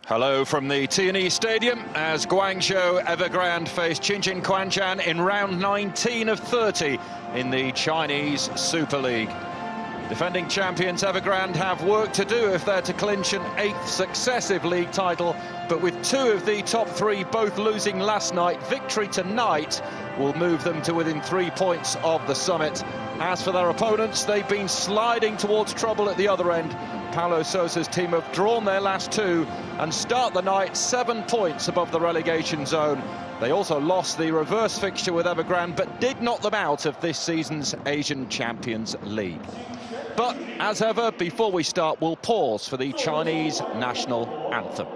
Hello from the T&E Stadium as Guangzhou Evergrande face Tianjin Quanjian in round 19 of 30 in the Chinese Super League. Defending champions Evergrande have work to do if they're to clinch an 8th successive league title, but with 2 of the top 3 both losing last night, victory tonight will move them to within 3 points of the summit. As for their opponents, they've been sliding towards trouble at the other end. Paulo Sousa's team have drawn their last 2 and start the night 7 points above the relegation zone. They also lost the reverse fixture with Evergrande, but did knock them out of this season's Asian Champions League. But as ever, before we start, we'll pause for the Chinese national anthem.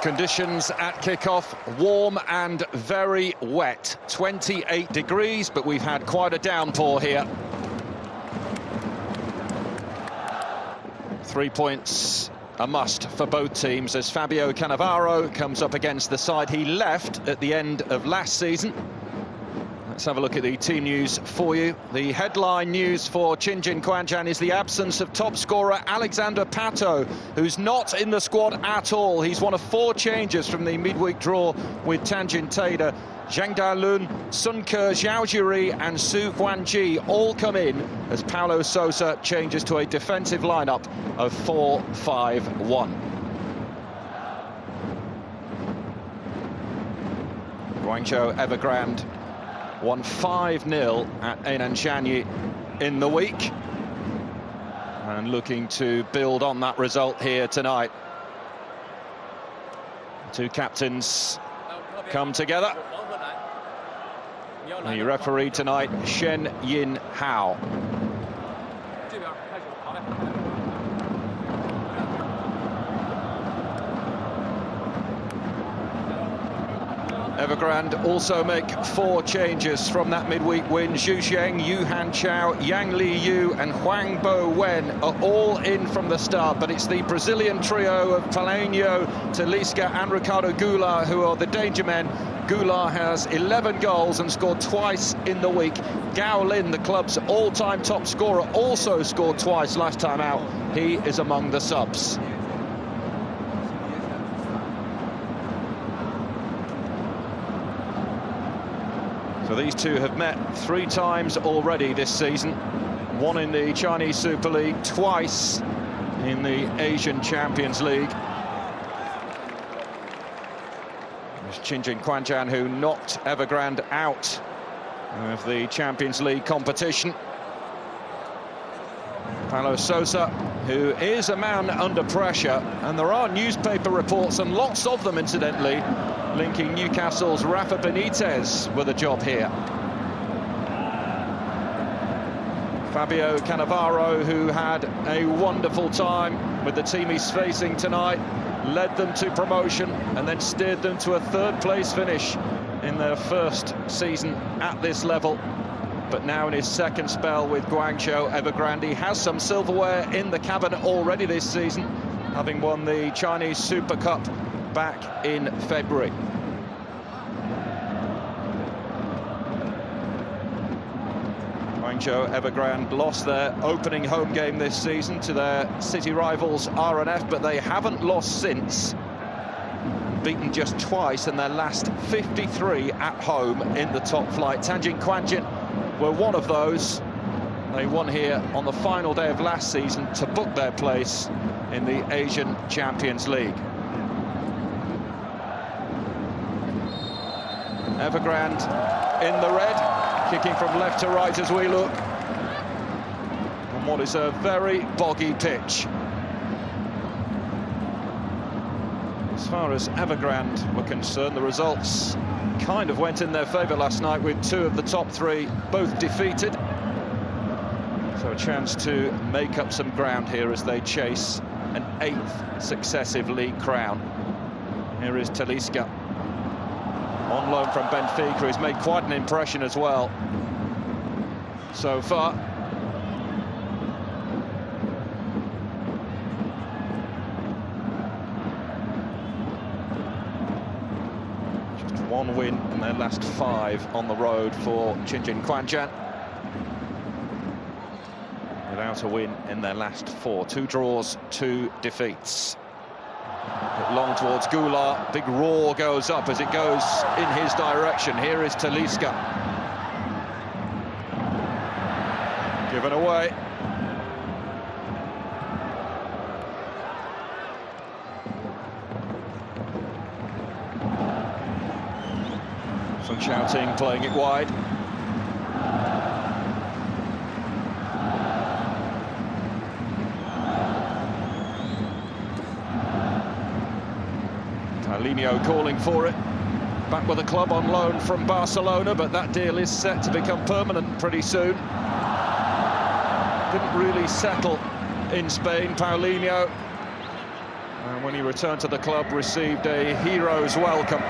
Conditions at kick-off, warm and very wet. 28 degrees, but we've had quite a downpour here. 3 points a must for both teams as Fabio Cannavaro comes up against the side he left at the end of last season. Let's have a look at the team news for you. The headline news for Tianjin Quanjian is the absence of top scorer Alexander Pato, who's not in the squad at all. He's one of 4 changes from the midweek draw with Tianjin Teda. Zhang Dalun, Sun Ke, Zhao Jiri and Su Huanji all come in as Paulo Sousa changes to a defensive lineup of 4-5-1. Guangzhou Evergrande won 5-0 at Heinanshanyi in the week and looking to build on that result here tonight. 2 captains come together. The referee tonight, Shen Yin Hao. Evergrande also make 4 changes from that midweek win. Zhu Zheng, Yu Han Chao, Yang Li Yu and Huang Bo Wen are all in from the start, but it's the Brazilian trio of Palhinho, Talisca and Ricardo Goulart who are the danger men. Goulart has 11 goals and scored twice in the week. Gao Lin, the club's all-time top scorer, also scored twice last time out. He is among the subs. So these 2 have met 3 times already this season. 1 in the Chinese Super League, twice in the Asian Champions League. It's Tianjin Quanjian who knocked Evergrande out of the Champions League competition. Paulo Sousa, who is a man under pressure, and there are newspaper reports, and lots of them incidentally, linking Newcastle's Rafa Benitez with a job here. Fabio Cannavaro, who had a wonderful time with the team he's facing tonight, led them to promotion and then steered them to a 3rd place finish in their first season at this level. But now in his 2nd spell with Guangzhou Evergrande, he has some silverware in the cabinet already this season, having won the Chinese Super Cup back in February. Guangzhou Evergrande lost their opening home game this season to their city rivals RNF, but they haven't lost since. Beaten just twice in their last 53 at home in the top flight. Tianjin Quanjian were one of those. They won here on the final day of last season to book their place in the Asian Champions League. Evergrande in the red, kicking from left to right as we look. on what is a very boggy pitch. As far as Evergrande were concerned, the results kind of went in their favour last night, with two of the top three both defeated. So a chance to make up some ground here as they chase an 8th successive league crown. Here is Talisca, on loan from Benfica. He's made quite an impression as well so far. Just one win in their last 5 on the road for Tianjin Quanjian, without a win in their last 4. 2 draws, 2 defeats. Long towards Goulart. Big roar goes up as it goes in his direction. Here is Talisca. Given away. Some shouting, playing it wide. Paulinho calling for it. Back with the club on loan from Barcelona, but that deal is set to become permanent pretty soon. Didn't really settle in Spain, Paulinho. And when he returned to the club, received a hero's welcome.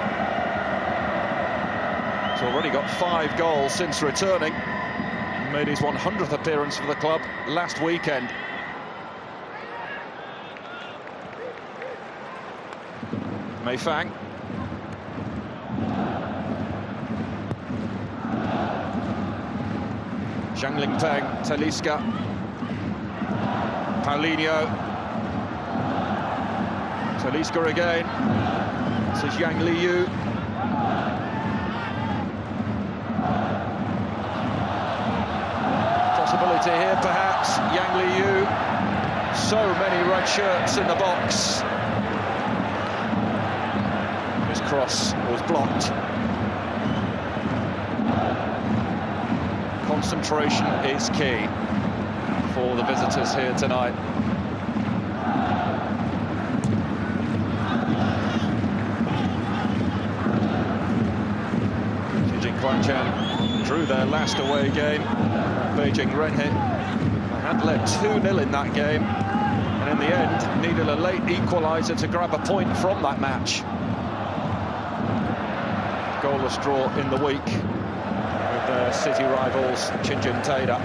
He's already got 5 goals since returning. He made his 100th appearance for the club last weekend. Meifang. Zhang Lingpeng, Talisca. Paulinho. Talisca again. This is Yang Liu. Possibility here, perhaps. Yang Liu. So many red shirts in the box. Cross was blocked. Concentration is key for the visitors here tonight. Tianjin Quanjian drew their last away game. Beijing Renhe had led 2-0 in that game, and in the end needed a late equaliser to grab a point from that match. Goalless draw in the week with their city rivals Tianjin Teda.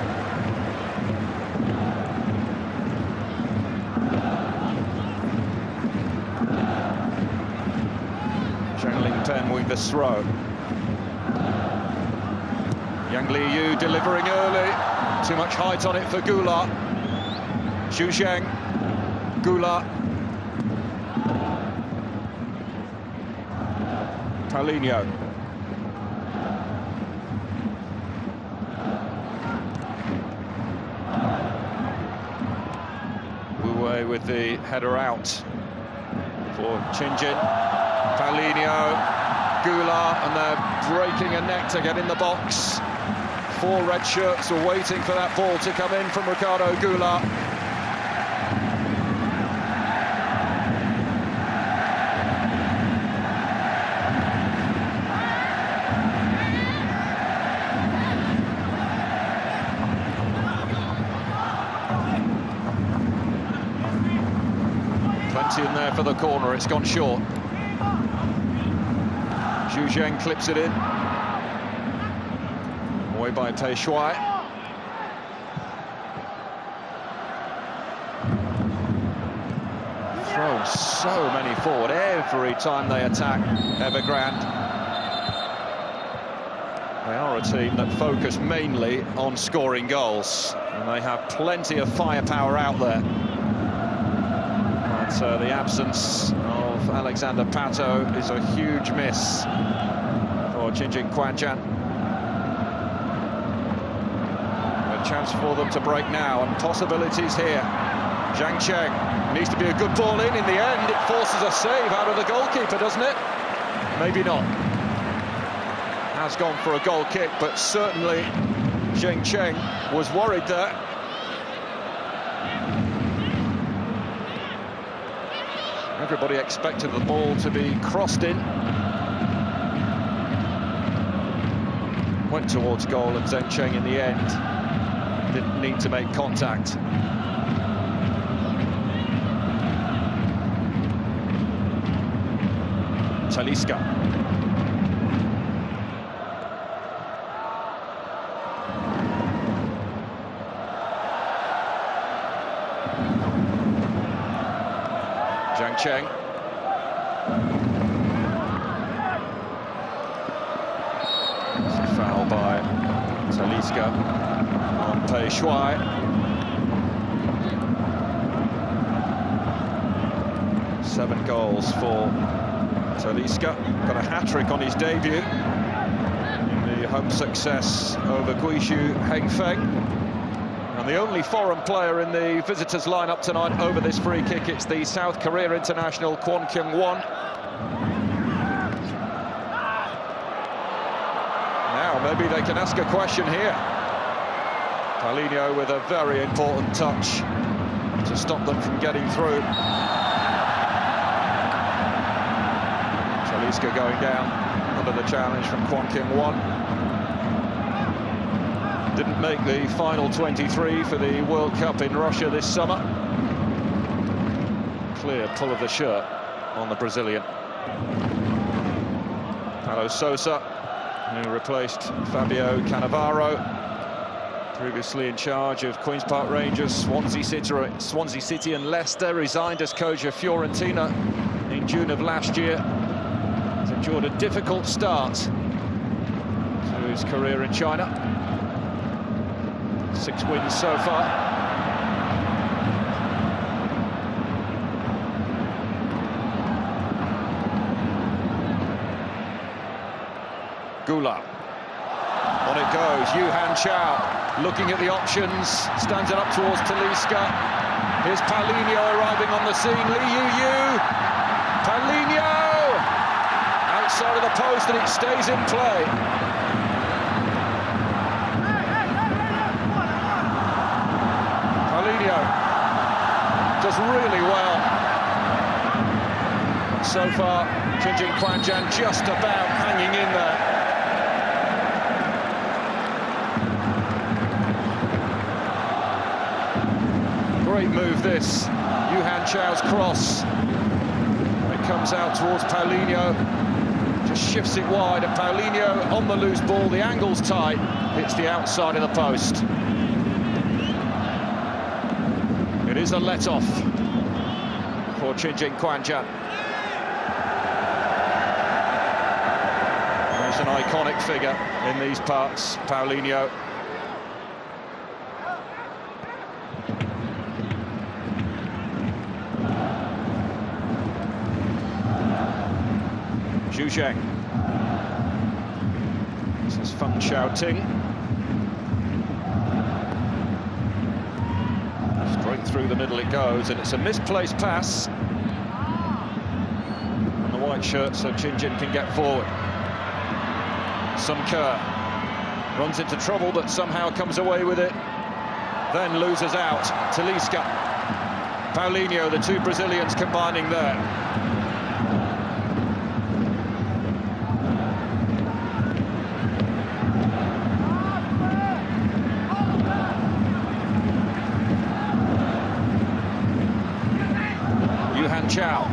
Zhang Lingpeng with the throw. Yang Liu delivering early. Too much height on it for Goulart. Xu Zheng, Goulart. Paulinho. Away with the header out for Tianjin. Paulinho, Goulart, and they're breaking a neck to get in the box. 4 red shirts were waiting for that ball to come in from Ricardo Goulart. Plenty in there for the corner, it's gone short. Xu Zheng clips it in. Away by Pei Shuai. Thrown so many forward every time they attack Evergrande. They are a team that focus mainly on scoring goals, and they have plenty of firepower out there. But the absence of Alexander Pato is a huge miss for Tianjin Quanjian. A chance for them to break now, and possibilities here. Zhang Cheng needs to be a good ball in the end. It forces a save out of the goalkeeper, doesn't it? Maybe not. Has gone for a goal kick, but certainly Zhang Cheng was worried there. Everybody expected the ball to be crossed in. Went towards goal, and Zheng Cheng in the end didn't need to make contact. Talisca. Zheng Cheng. It's a foul by Talisca on Pei Shuai. Seven goals for Talisca. Got a hat-trick on his debut in the home success over Guizhou Hengfeng. And the only foreign player in the visitors' lineup tonight over this free kick, it's the South Korea international Kwon Kyung-won. Now maybe they can ask a question here. Paulinho with a very important touch to stop them from getting through. Talisca going down under the challenge from Kwon Kyung-won. Didn't make the final 23 for the World Cup in Russia this summer. Clear pull of the shirt on the Brazilian. Paulo Sousa, who replaced Fabio Cannavaro, previously in charge of Queen's Park Rangers, Swansea City and Leicester, resigned as coach of Fiorentina in June of last year. He's endured a difficult start to his career in China. 6 wins so far. Gula. On it goes, Yuhan Chao looking at the options, stands it up towards Talisca. Here's Paulinho arriving on the scene, Lee Yu. Paulinho! Outside of the post, and it stays in play. Does really well. So far, Tianjin Quanjian just about hanging in there. Great move this. Yuhan Chao's cross. It comes out towards Paulinho. Just shifts it wide, and Paulinho on the loose ball. The angle's tight. Hits the outside of the post. It is a let-off for Tianjin Quanjian. He's an iconic figure in these parts, Paulinho. Zhu Zheng. This is Feng Xiaoting. Through the middle it goes, and it's a misplaced pass. And the white shirt, so Tianjin can get forward. Sun Ke runs into trouble, but somehow comes away with it. Then loses out. Talisca. Paulinho, the two Brazilians combining there. Chao.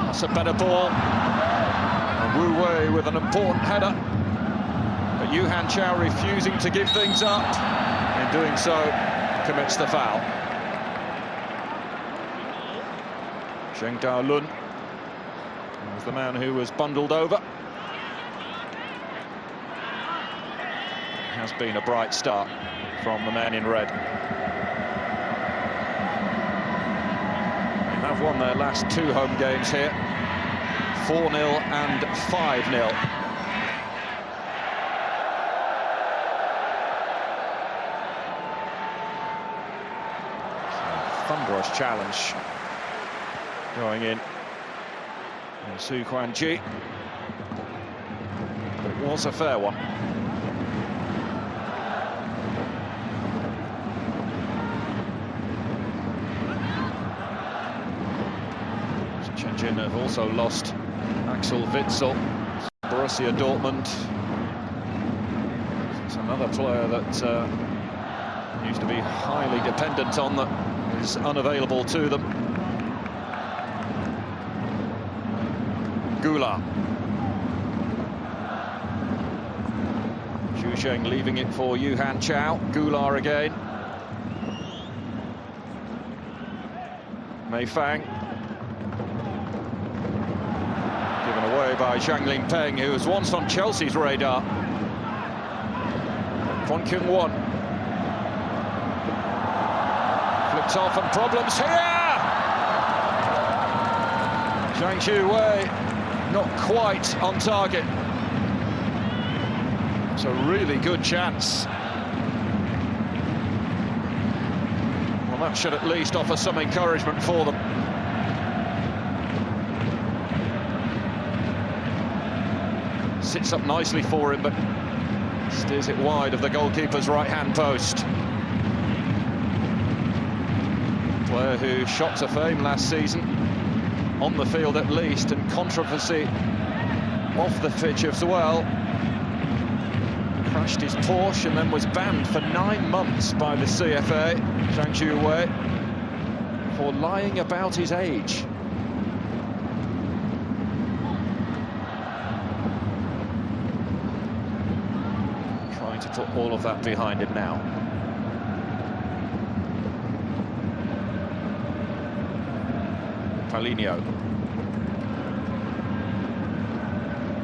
That's a better ball. And Wu Wei with an important header. But Yuhan Chao refusing to give things up. In doing so, commits the foul. Zheng Daolun was the man who was bundled over. Has been a bright start from the man in red. Have won their last 2 home games here, 4-0 and 5-0. Thunderous challenge going in Su Quanji. It was a fair one. Tianjin have also lost Axel Witsel. Borussia Dortmund. It's another player that used to be highly dependent on that is unavailable to them. Goulart. Zhu Sheng leaving it for Yuhan Chao. Goulart again. Mei Fang. Given away by Zhang Lingpeng, who was once on Chelsea's radar. Kwon Kyung-won. Flipped off and problems here! Zhang Zhiwei not quite on target. It's a really good chance. Well, that should at least offer some encouragement for them. Sits up nicely for him, but steers it wide of the goalkeeper's right-hand post. Player who shot to fame last season, on the field at least, and controversy off the pitch as well. Crashed his Porsche and then was banned for 9 months by the CFA, Zhang Zhiwei, for lying about his age. Trying to put all of that behind him now. Paulinho.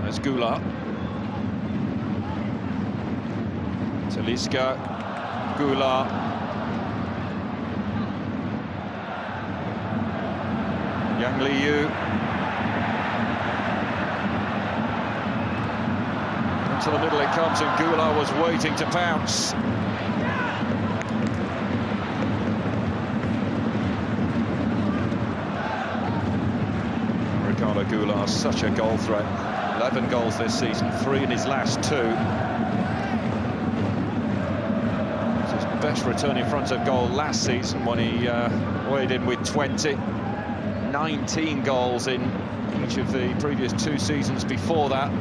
There's Goulart. Talisca, Goulart. Yang Liu. Into the middle it comes, and Goulart was waiting to pounce. Ricardo Goulart, such a goal threat. 11 goals this season, 3 in his last 2. His best return in front of goal last season when he weighed in with 20. 19 goals in each of the previous 2 seasons before that.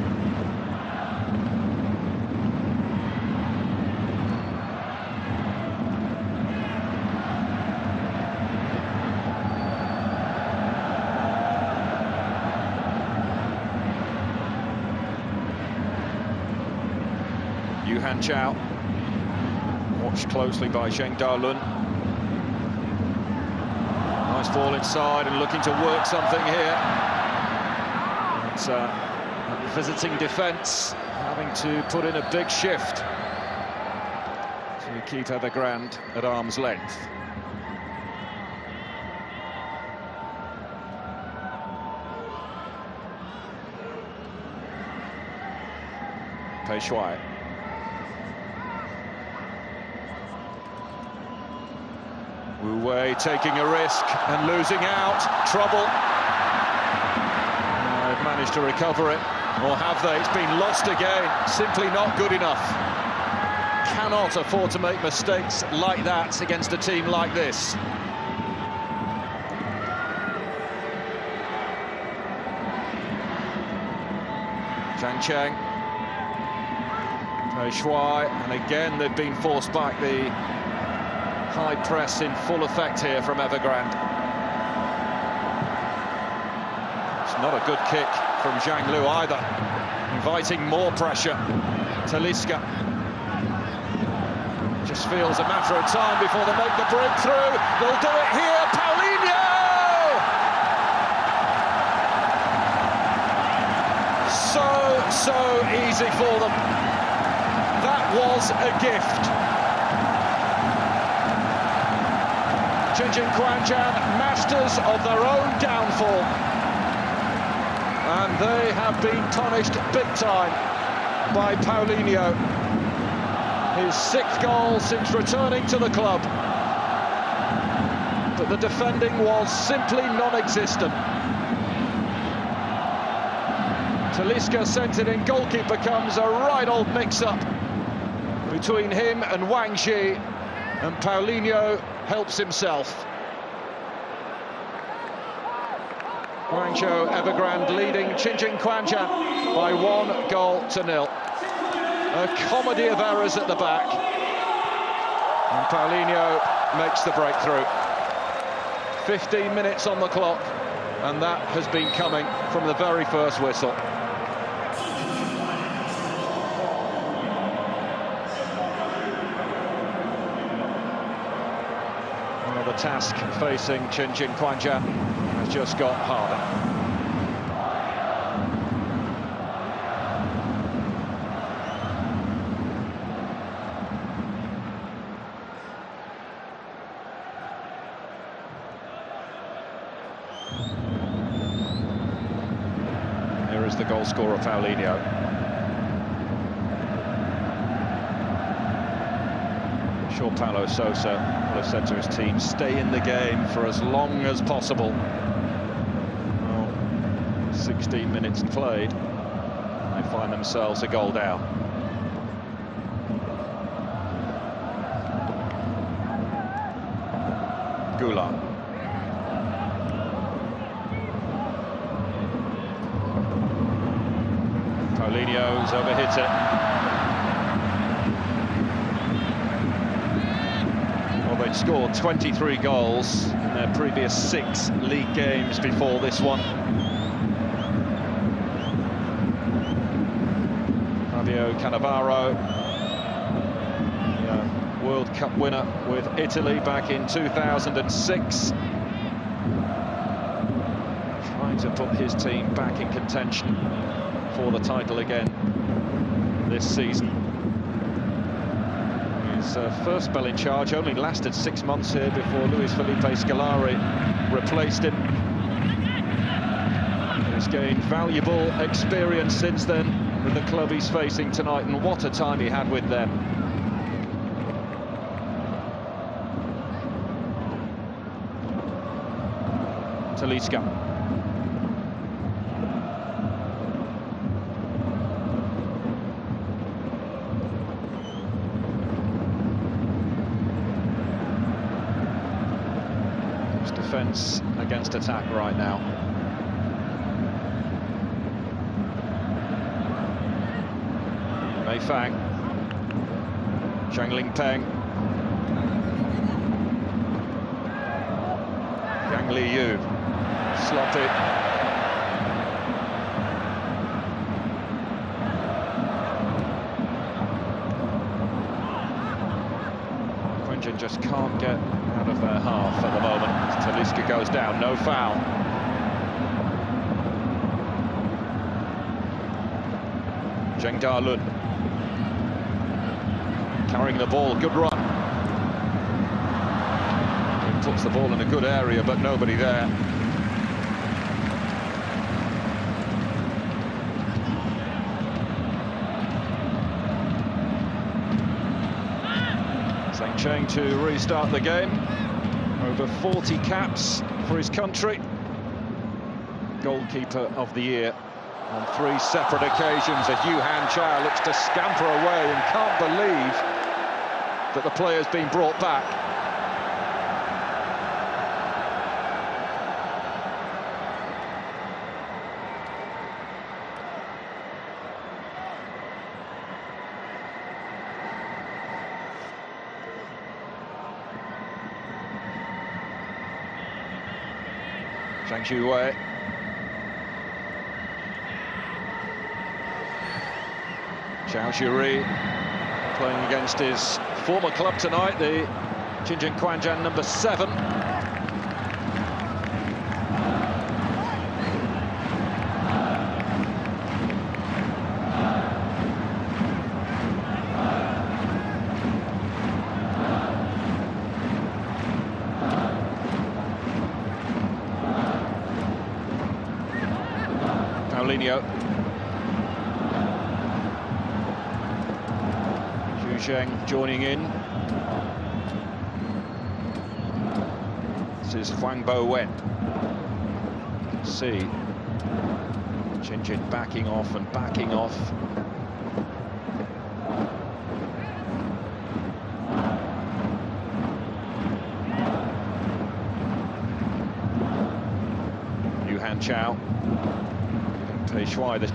Yuhan Chao, watched closely by Zheng Dalun. Nice ball inside and looking to work something here. It's visiting defence having to put in a big shift to keep Evergrande at arm's length. Pei Shuai. Wu Wei taking a risk and losing out. Trouble. They've managed to recover it, or have they? It's been lost again. Simply not good enough. Cannot afford to make mistakes like that against a team like this. Zhang Cheng. Pei Shuai, and again they've been forced back. The high press in full effect here from Evergrande. It's not a good kick from Zhang Lu either, inviting more pressure. Talisca. Just feels a matter of time before they make the breakthrough. They'll do it here. Paulinho! So easy for them. That was a gift. Tianjin Quanjian, masters of their own downfall, and they have been punished big time by Paulinho. His 6th goal since returning to the club, but the defending was simply non-existent. Talisca sent it in, goalkeeper comes, a right old mix-up between him and Wang Ji, and Paulinho helps himself. Guangzhou Evergrande leading Tianjin Quanjian by 1-0. A comedy of errors at the back. And Paulinho makes the breakthrough. 15 minutes on the clock, and that has been coming from the very first whistle. Well, the task facing Tianjin Quanjian has just got harder. Here is the goal scorer, Paulinho. I'm sure Paulo Sousa will have said to his team, stay in the game for as long as possible. Well, 16 minutes played, they find themselves a goal down. Goulart. Paulinho's overhit it. Well, they'd scored 23 goals in their previous 6 league games before this one. Fabio Cannavaro, World Cup winner with Italy back in 2006. Trying to put his team back in contention for the title again this season. His first spell in charge only lasted 6 months here before Luis Felipe Scolari replaced him. He's gained valuable experience since then with the club he's facing tonight, and what a time he had with them. Talisca. Defense against attack right now. Mei Fang, Zhang Lingpeng, Yang Liu, slotted. Quanjian just can't get out of their half at the moment. Talisca goes down, no foul. Zheng Dalun carrying the ball, good run. He puts the ball in a good area, but nobody there. Zheng Cheng to restart the game. Over 40 caps for his country. Goalkeeper of the year on 3 separate occasions. Yuhan Chao looks to scamper away and can't believe that the player's been brought back. Zhang Xuwei. Zhao Zhiri playing against his former club tonight, the Tianjin Quanjian number 7. Paulinho. Xu Zheng joining in. This is Huang Bo-wen. See Tianjin backing off and backing off. Yuhan Chow. Pei Shuai the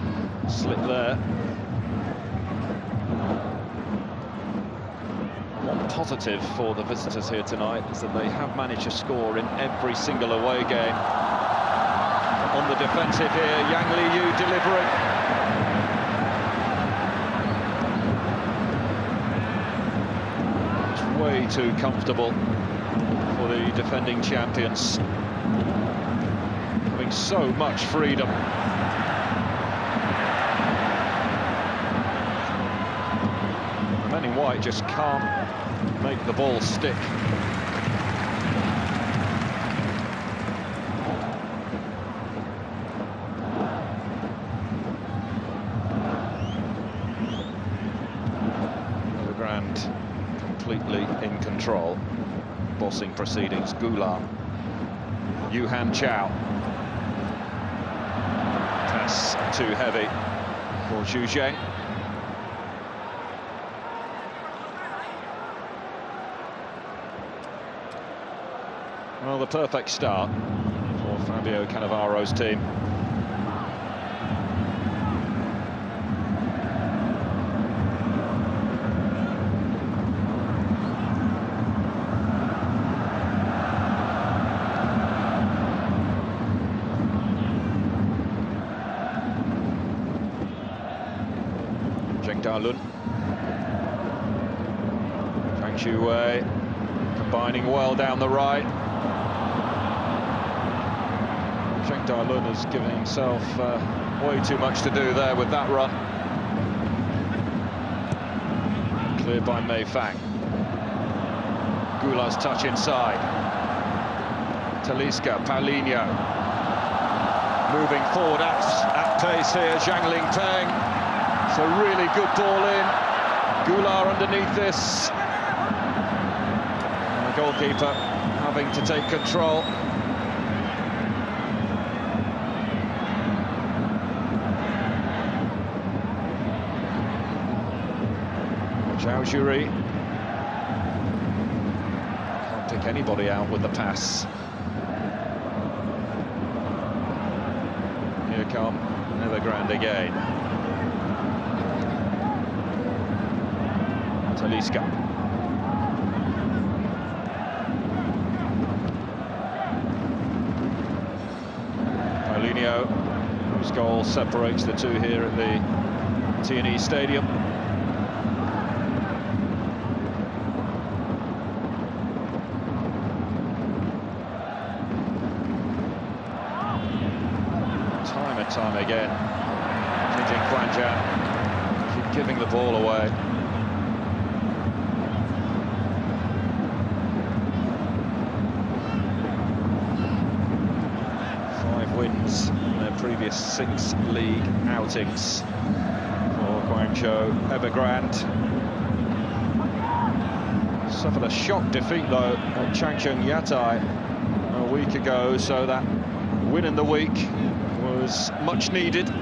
slip there. One positive for the visitors here tonight is that they have managed to score in every single away game. On the defensive here, Yang Liu delivering. It's way too comfortable for the defending champions. Having so much freedom. The men in white just can't make the ball stick. Completely in control, bossing proceedings. Goulart, Yuhan Chow. Pass too heavy for Zhu Zheng. Well, the perfect start for Fabio Cannavaro's team. Dalun, Zhang Xuwei combining well down the right. Zheng Dalun has given himself way too much to do there with that run. Cleared by Mei Fang. Goulart's touch inside. Talisca, Paulinho. Moving forward at pace here, Zhang Lingpeng. It's a really good ball in. Goulart underneath this. And the goalkeeper having to take control. Zhao Zhuri. Can't pick anybody out with the pass. Here come Evergrande again. Talisca. Paulinho, whose goal separates the two here at the T&E Stadium. Time and time again, Tianjin Quanjian keep giving the ball away. Wins in their previous 6 league outings for Guangzhou Evergrande. Suffered a shock defeat though at Changchun Yatai a week ago, so that win in the week was much needed.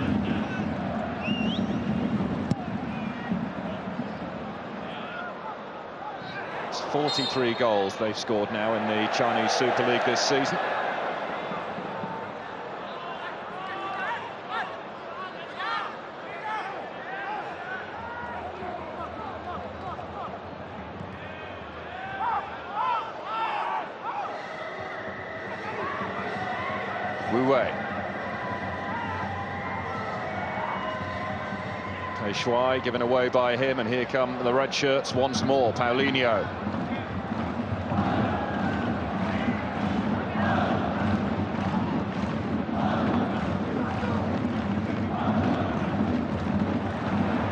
It's 43 goals they've scored now in the Chinese Super League this season. Wu Wei. Pei Shuai given away by him, and here come the red shirts once more. Paulinho.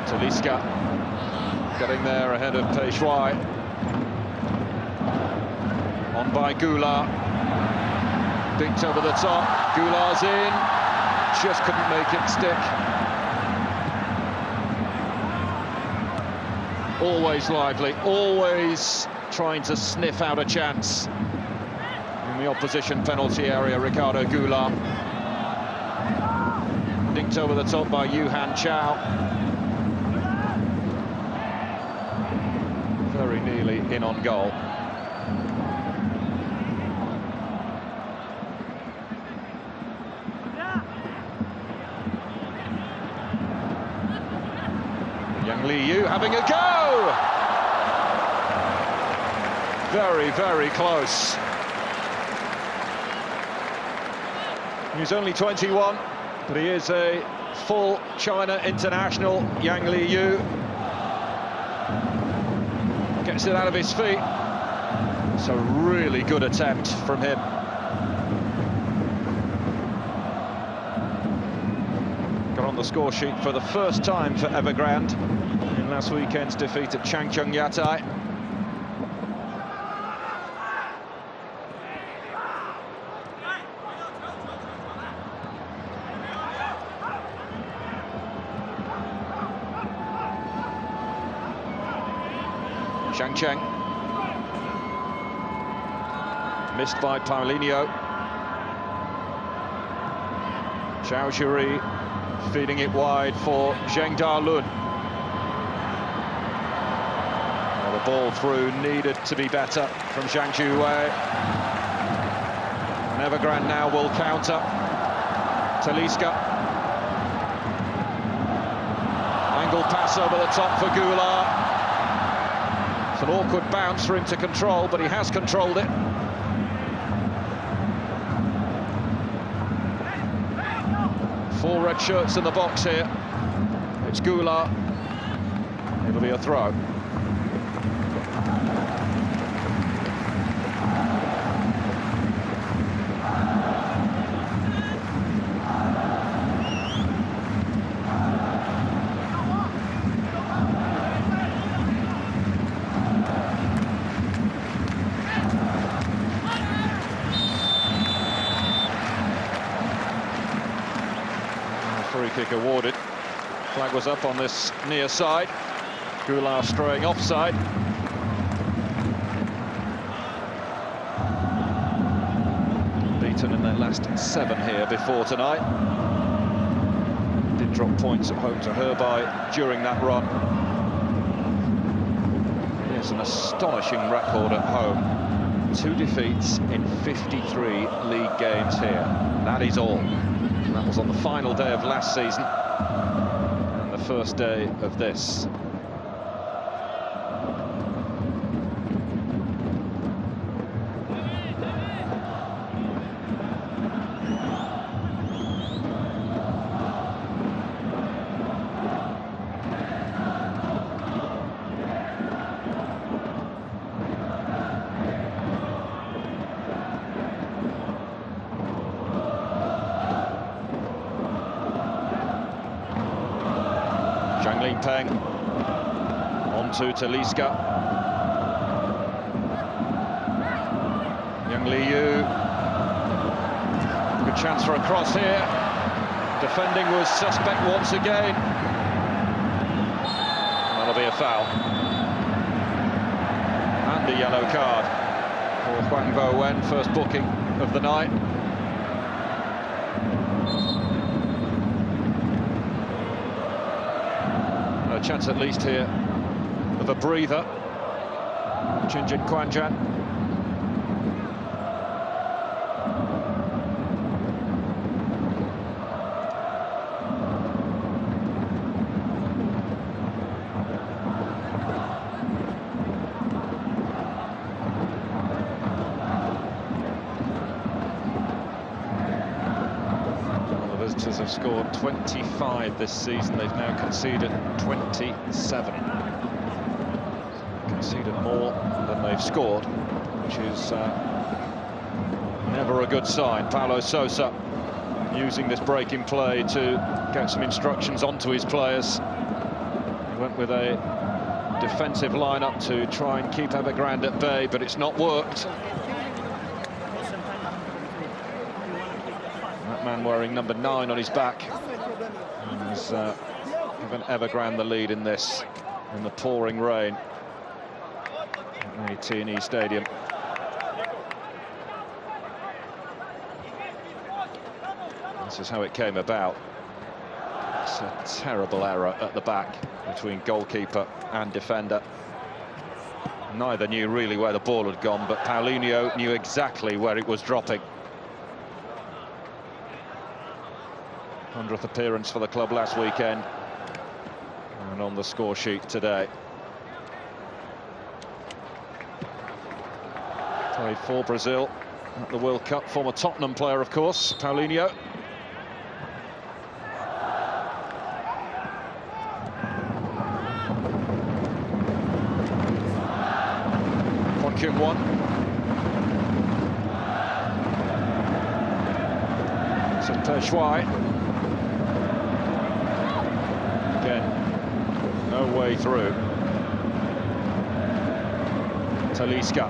Talisca getting there ahead of Pei Shuai. On by Goulart. Dinked over the top. Goulart's in. Just couldn't make it stick. Always lively, always trying to sniff out a chance in the opposition penalty area. Ricardo Goulart. Dinked over the top by Yuhan Chow. Very nearly in on goal. Yang Liu having a go! Very, very close. He's only 21, but he is a full China international. Yang Liu gets it out of his feet. It's a really good attempt from him. Got on the score sheet for the first time for Evergrande in last weekend's defeat at Changchun Yatai. Zhang Cheng, missed by Paulinho. Zhao Zhiri feeding it wide for Zheng Dalun. Well, the ball through needed to be better from Zhang Juwei. And Evergrande now will counter. Talisca. Angle pass over the top for Goulart. It's an awkward bounce for him to control, but he has controlled it. Four red shirts in the box here. It's Goulart. It'll be a throw. Free kick awarded. Flag was up on this near side. Goulart straying offside. Beaten in their last 7 here before tonight. Did drop points at home to Herby during that run. It's an astonishing record at home. 2 defeats in 53 league games here. That is all. And that was on the final day of last season and the first day of this. Zhang Lingpeng onto Talisca. Yang Liu. Good chance for a cross here. Defending was suspect once again. That'll be a foul. And a yellow card for Huang Bo-wen, first booking of the night. A chance at least here of a breather. Tianjin Quanjian. Visitors have scored 25 this season. They've now conceded 27. Conceded more than they've scored, which is never a good sign. Paulo Sousa using this break in play to get some instructions onto his players. He went with a defensive lineup to try and keep Evergrande at bay, but it's not worked. That man wearing number 9 on his back has given Evergrande the lead in this, in the pouring rain at the T&E Stadium. This is how it came about. It's a terrible error at the back between goalkeeper and defender. Neither knew really where the ball had gone, but Paulinho knew exactly where it was dropping. 100th appearance for the club last weekend. And on the score sheet today. Played for Brazil at the World Cup, former Tottenham player, of course, Paulinho. Kwon. Shuai. Again, no way through. Talisca.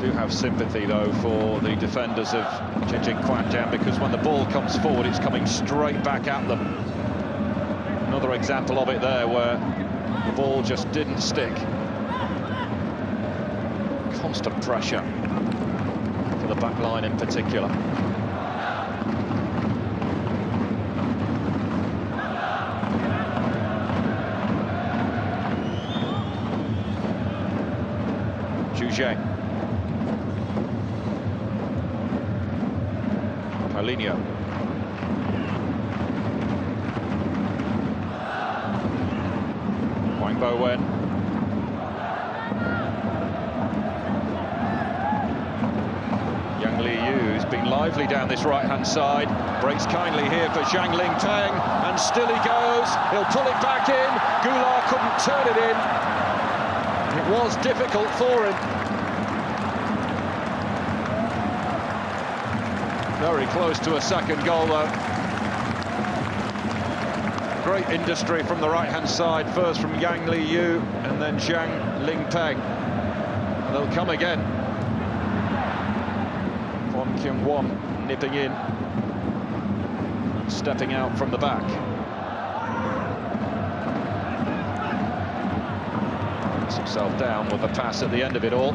Do have sympathy though for the defenders of Quanjian, because when the ball comes forward, it's coming straight back at them. Another example of it there, where the ball just didn't stick. Constant pressure for the back line in particular. Zhang. Paulinho. Wang Bo-wen. Yang Liu has been lively down this right-hand side. Breaks kindly here for Zhang Lingpeng, and still he goes. He'll pull it back in. Goulart couldn't turn it in. It was difficult for him. Very close to a second goal, though. Great industry from the right-hand side, first from Yang Liu and then Zhang Lingpeng. And they'll come again. Kwon nipping in, stepping out from the back. Puts himself down with a pass at the end of it all.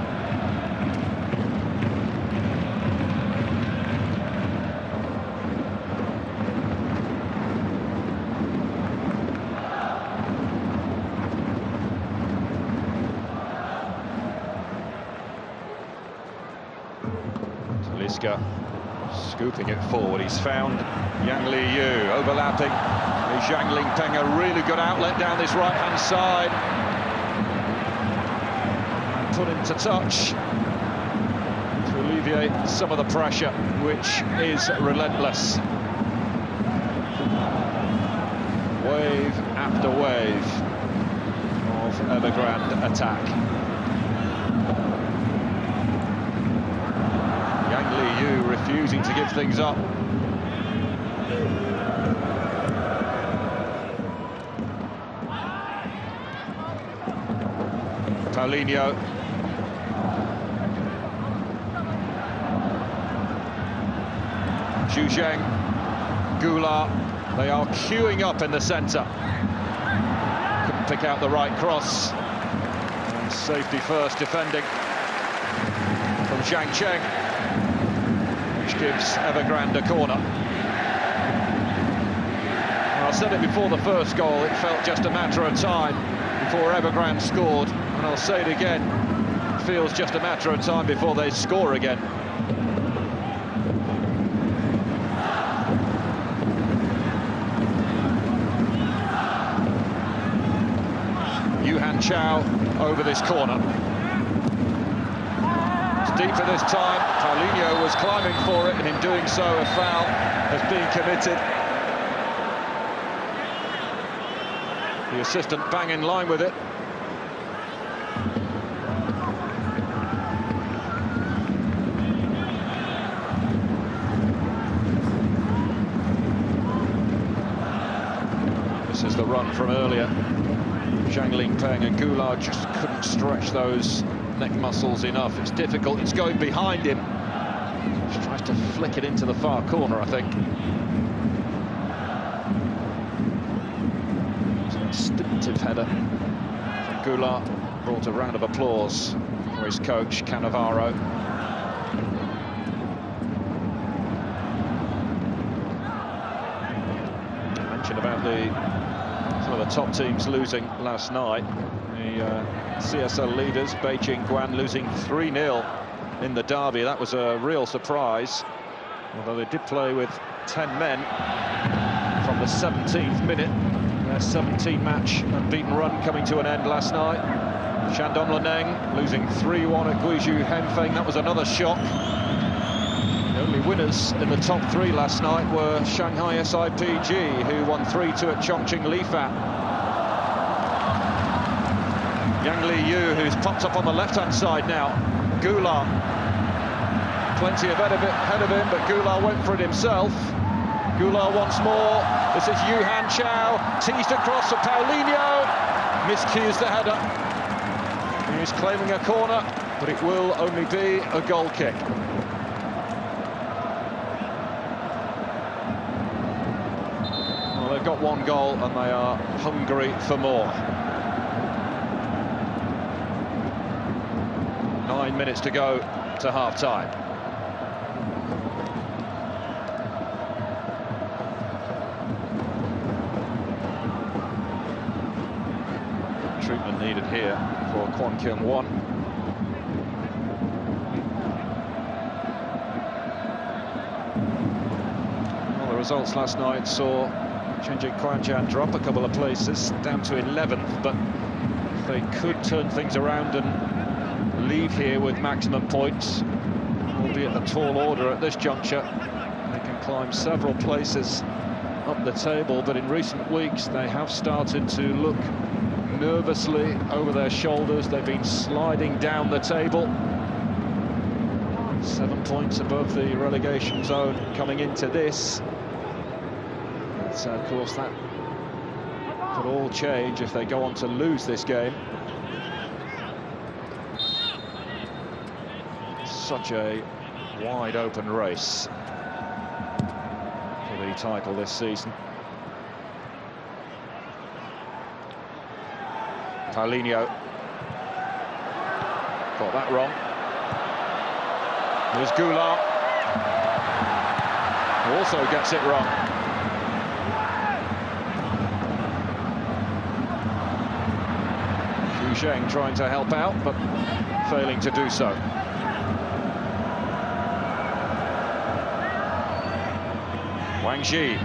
Talisca scooping it forward. He's found Yang Liu overlapping. Zhang Lingpeng, a really good outlet down this right-hand side. Put him to touch to alleviate some of the pressure, which is relentless. Wave after wave of Evergrande attack. Yang Liu refusing to give things up. Paulinho. Zhang, Goulart, they are queuing up in the centre. Couldn't pick out the right cross. And safety first defending from Zhang Cheng, which gives Evergrande a corner. Well, I said it before the first goal, it felt just a matter of time before Evergrande scored, and I'll say it again, it feels just a matter of time before they score again. Chow over this corner. It's deeper this time. Paulinho was climbing for it, and in doing so, a foul has been committed. The assistant bang in line with it. This is the run from earlier. Zhang Lingpeng and Goulart just couldn't stretch those neck muscles enough. It's difficult. It's going behind him. Just tries to flick it into the far corner, I think. It's an instinctive header from Goulart. Brought a round of applause for his coach, Cannavaro. I mentioned about some of the top teams losing last night. The CSL leaders, Beijing Guan, losing 3-0 in the derby. That was a real surprise. Although they did play with 10 men from the 17th minute. Their 17-match unbeaten run coming to an end last night. Shandong Luneng losing 3-1 at Guizhou Henfeng. That was another shock. The only winners in the top three last night were Shanghai SIPG, who won 3-2 at Chongqing Lifan. Yang Li Yu, who's popped up on the left-hand side now. Goulart, plenty of ahead of him, but Goulart went for it himself. Goulart once more. This is Yuhan Chao, teased across for Paulinho. Miscues the header. He's claiming a corner, but it will only be a goal kick. Well, they've got one goal and they are hungry for more. 9 minutes to go to half-time. Treatment needed here for Kwon Kyung-won. Well, the results last night saw Tianjin Quanjian drop a couple of places, down to 11th, but if they could turn things around and leave here with maximum points, albeit a tall order at this juncture, they can climb several places up the table, but in recent weeks they have started to look nervously over their shoulders. They've been sliding down the table. 7 points above the relegation zone coming into this. So of course that could all change if they go on to lose this game. Such a wide open race for the title this season. Paulinho got that wrong. There's Goulart, who also gets it wrong. Xu Zheng trying to help out, but failing to do so. Wang Ji.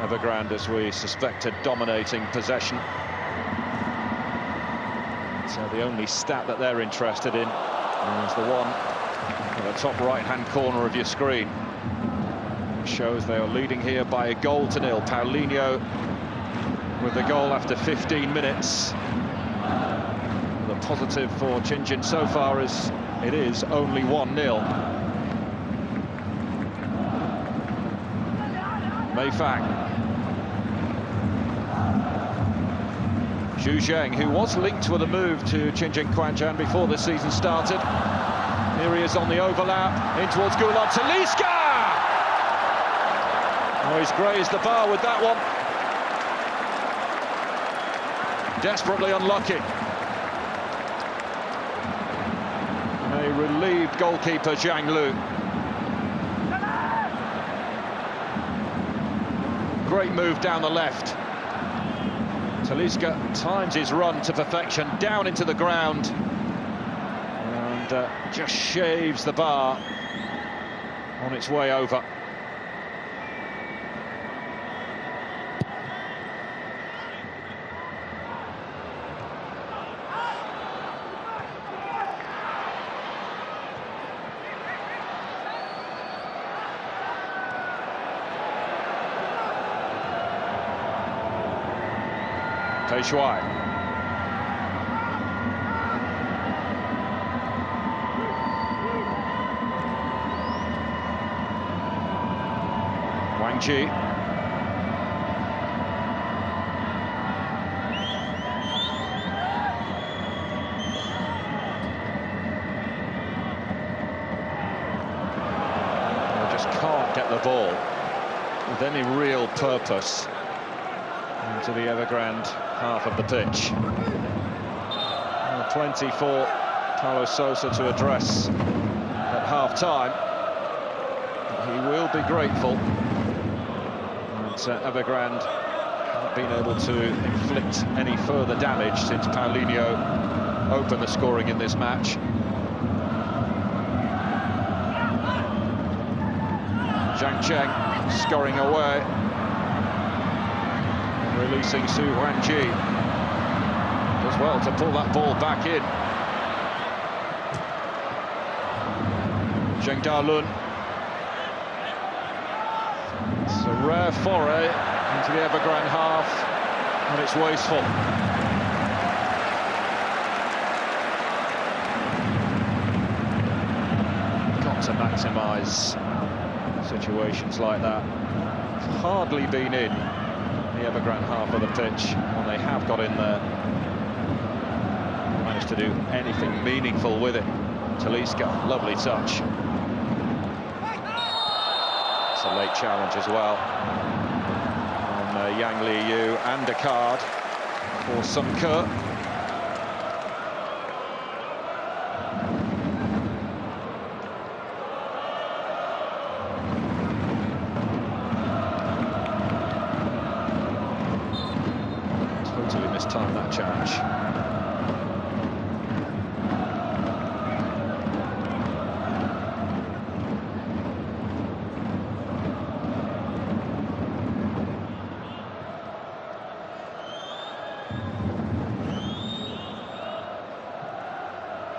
Evergrande, as we suspected, dominating possession. So the only stat that they're interested in is the one at the top right-hand corner of your screen. It shows they are leading here by a goal to nil. Paulinho with the goal after 15 minutes. The positive for Tianjin so far is it is only 1-0. Meifang. Xu Zheng, who was linked with a move to Tianjin Quanjian before the season started. Here he is on the overlap, in towards Goulart. Talisca! Oh, he's grazed the bar with that one. Desperately unlucky. A relieved goalkeeper, Zhang Lu. Great move down the left. Talisca times his run to perfection, down into the ground, and just shaves the bar on its way over. Pei Shuai. Wang Ji. They just can't get the ball with any real purpose into the Evergrande half of the pitch. Plenty for Paulo Sousa to address at half-time. He will be grateful that Evergrande haven't been able to inflict any further damage since Paulinho open the scoring in this match. Zhang Cheng scoring away, releasing Su Huanji. Does well to pull that ball back in. Zheng Dalun. It's a rare foray into the Evergrande half, and it's wasteful. Got to maximise situations like that. Hardly been in the Evergrande half of the pitch when they have got in there. Managed to do anything meaningful with it. Talisca, lovely touch. It's a late challenge as well on Yang Liu, and a card for Sun Ke. Totally mistimed that challenge.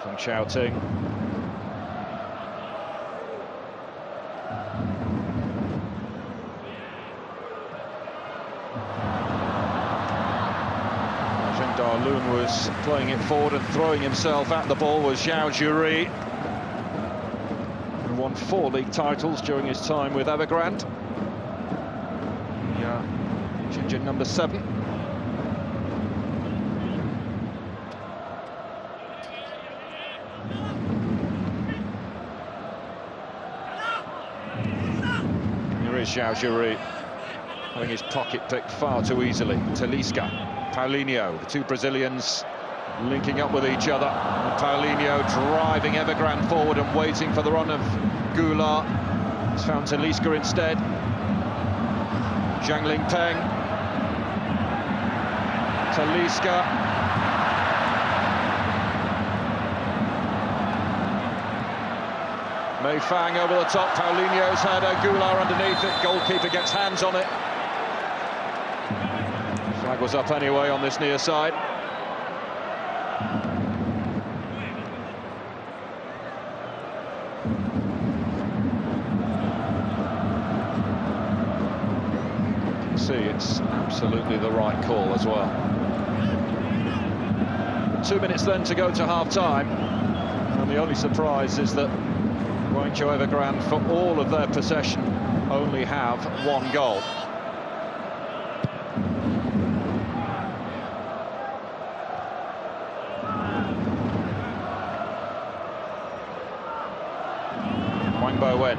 From Shouting. Zheng Dalun was playing it forward and throwing himself at the ball was Zhao Juri, who won 4 league titles during his time with Evergrande. Yeah, Shenzhen number 7. Zhao Juri having his pocket picked far too easily. Talisca, Paulinho, the two Brazilians linking up with each other. And Paulinho driving Evergrande forward and waiting for the run of Goulart. He's found Talisca instead. Zhang Lingpeng. Talisca. Mei Fang over the top, Paulinho's header, Goulart underneath it, goalkeeper gets hands on it. Flag was up anyway on this near side. You can see it's absolutely the right call as well. 2 minutes then to go to half-time, and the only surprise is that Guangzhou Evergrande, for all of their possession, only have 1 goal. Wang Bo-wen.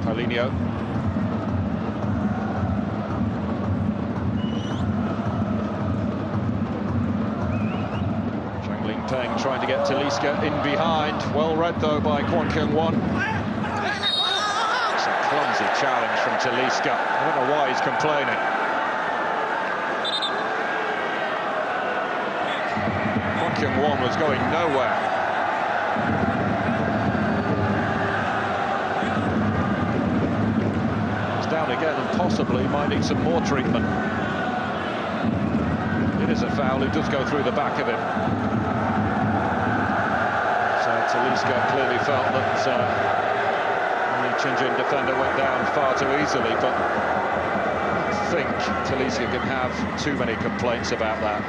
Paulinho. Peng trying to get Talisca in behind. Well read though by Kwon Kyung-won. It's a clumsy challenge from Talisca. I don't know why he's complaining. Kwon Kyung-won was going nowhere. He's down again and possibly might need some more treatment. It is a foul. It does go through the back of him. Talisca clearly felt that the Shenzhen defender went down far too easily, but I think Talisca can have too many complaints about that.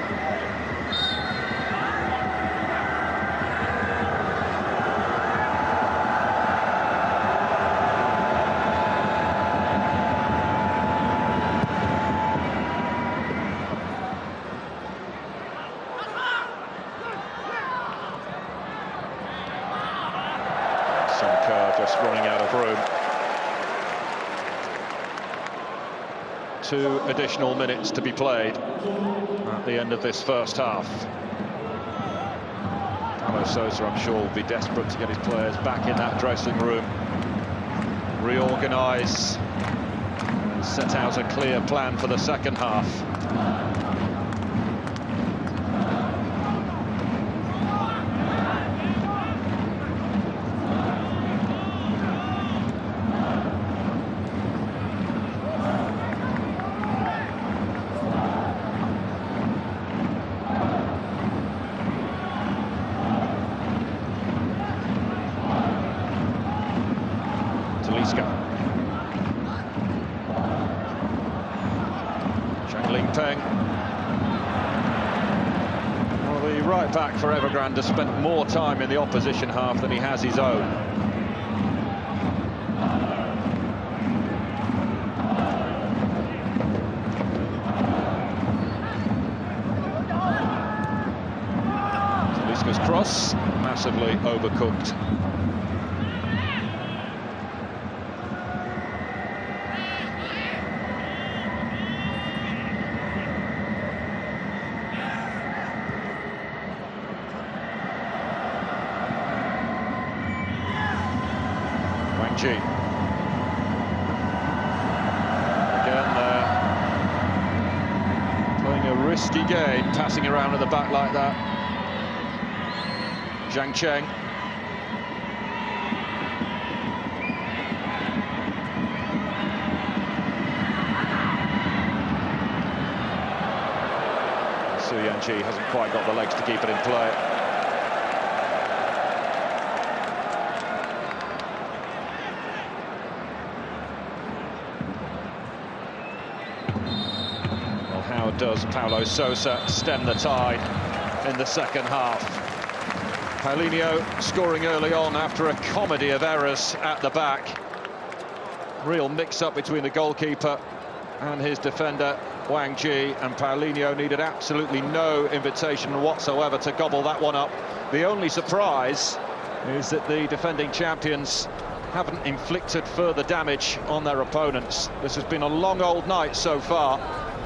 Just running out of room. 2 additional minutes to be played at the end of this first half. Paulo Sousa, I'm sure, will be desperate to get his players back in that dressing room, reorganise, and set out a clear plan for the second half. Well, the right back for Evergrande has spent more time in the opposition half than he has his own. Talisca's cross, massively overcooked. Again, playing a risky game, passing around at the back like that. Zhang Cheng. Su Yanqi hasn't quite got the legs to keep it in play. How does Paulo Sousa stem the tide in the second half? Paulinho scoring early on after a comedy of errors at the back. Real mix-up between the goalkeeper and his defender, Wang Ji, and Paulinho needed absolutely no invitation whatsoever to gobble that one up. The only surprise is that the defending champions haven't inflicted further damage on their opponents. This has been a long old night so far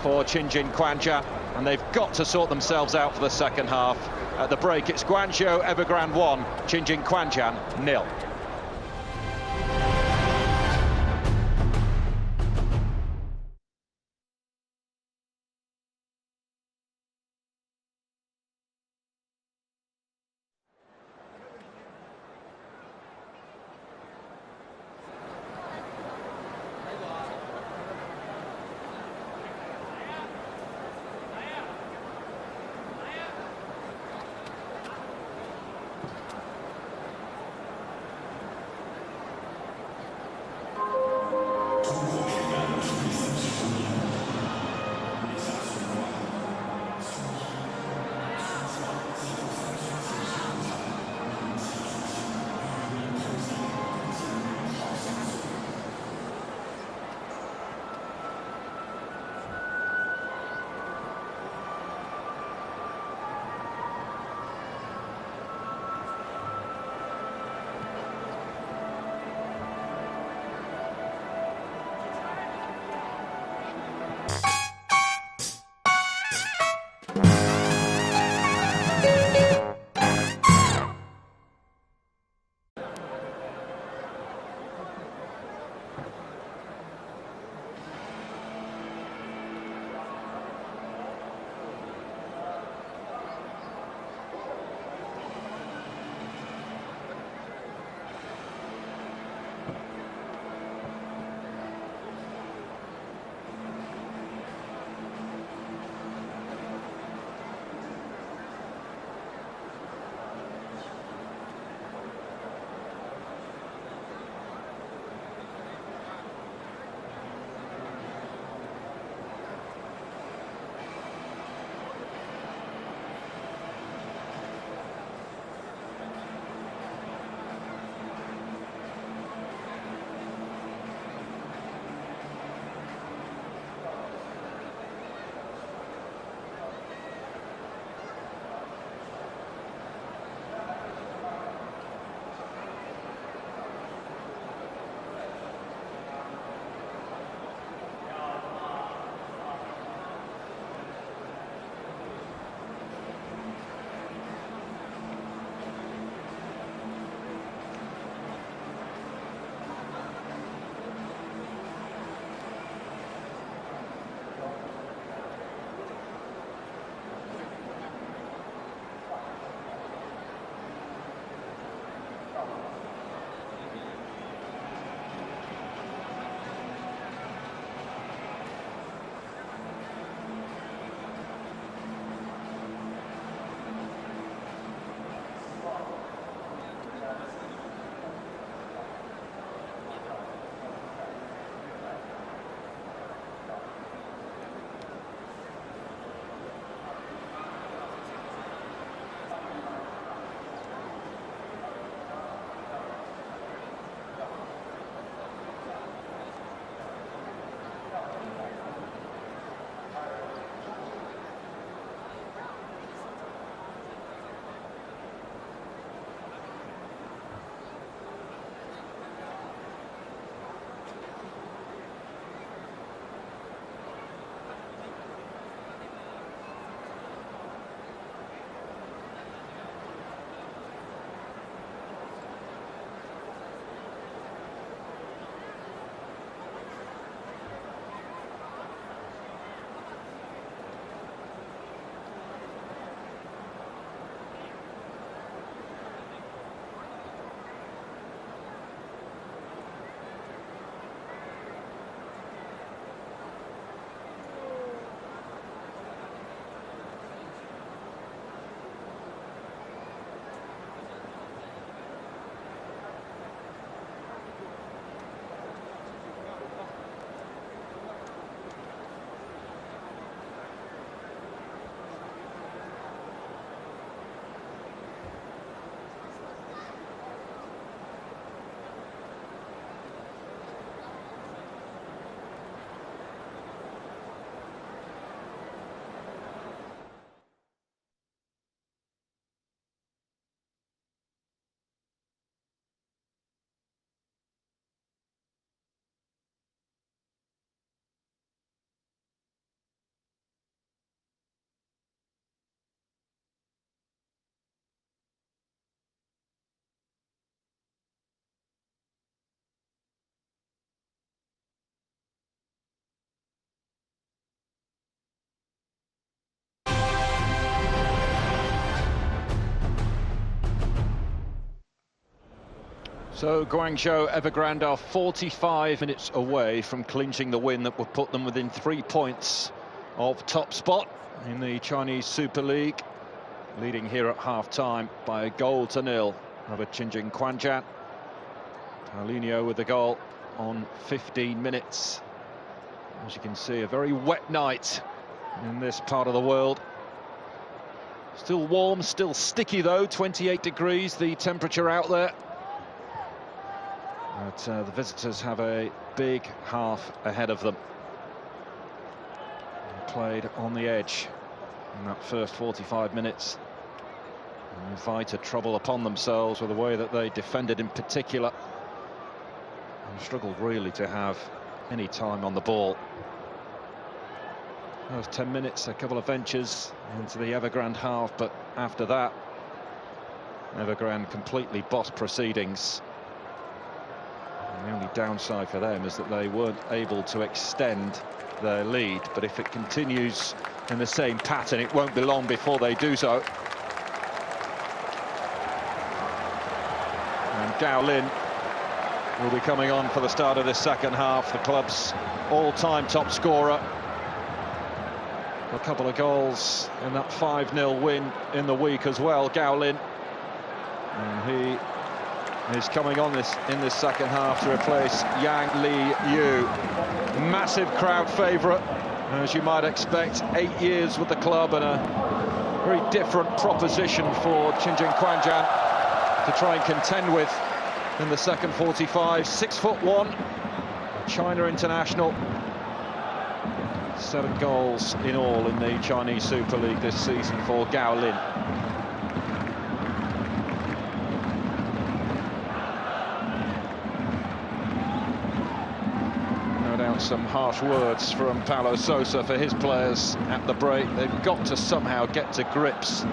for Tianjin Quanjian, and they've got to sort themselves out for the second half. At the break, it's Guangzhou Evergrande 1, Tianjin Quanjian 0. So Guangzhou Evergrande are 45 minutes away from clinching the win that would put them within 3 points of top spot in the Chinese Super League, leading here at half-time by 1-0 over Tianjin Quanjian. Paulinho with the goal on 15 minutes. As you can see, a very wet night in this part of the world. Still warm, still sticky though, 28 degrees the temperature out there. But the visitors have a big half ahead of them. They played on the edge in that first 45 minutes. And invited trouble upon themselves with the way that they defended in particular. And struggled really to have any time on the ball. Those 10 minutes, a couple of ventures into the Evergrande half, but after that, Evergrande completely bossed proceedings. And the only downside for them is that they weren't able to extend their lead, but if it continues in the same pattern, it won't be long before they do so. And Gao Lin will be coming on for the start of this second half, the club's all-time top scorer. A couple of goals in that 5-0 win in the week as well, Gao Lin. And he is coming on in this second half to replace Yang Li Yu. Massive crowd favourite, as you might expect. 8 years with the club and a very different proposition for Tianjin Quanjian to try and contend with in the second 45. 6'1", China international. 7 goals in all in the Chinese Super League this season for Gao Lin. No doubt some harsh words from Paulo Sousa for his players at the break. They've got to somehow get to grips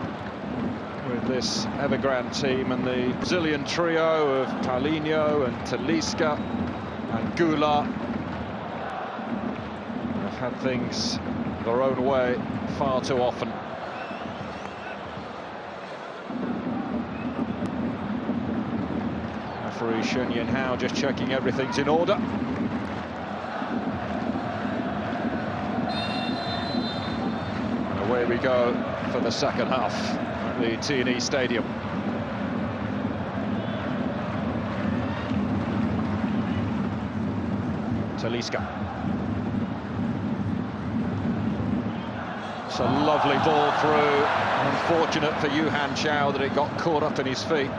with this Evergrande team, and the Brazilian trio of Paulinho and Talisca and Goulart had things their own way far too often. Referee Shen Yinhao just checking everything's in order. And away we go for the second half at the T&E Stadium. Talisca. It's a lovely ball through. Unfortunate for Yuhan Chao that it got caught up in his feet.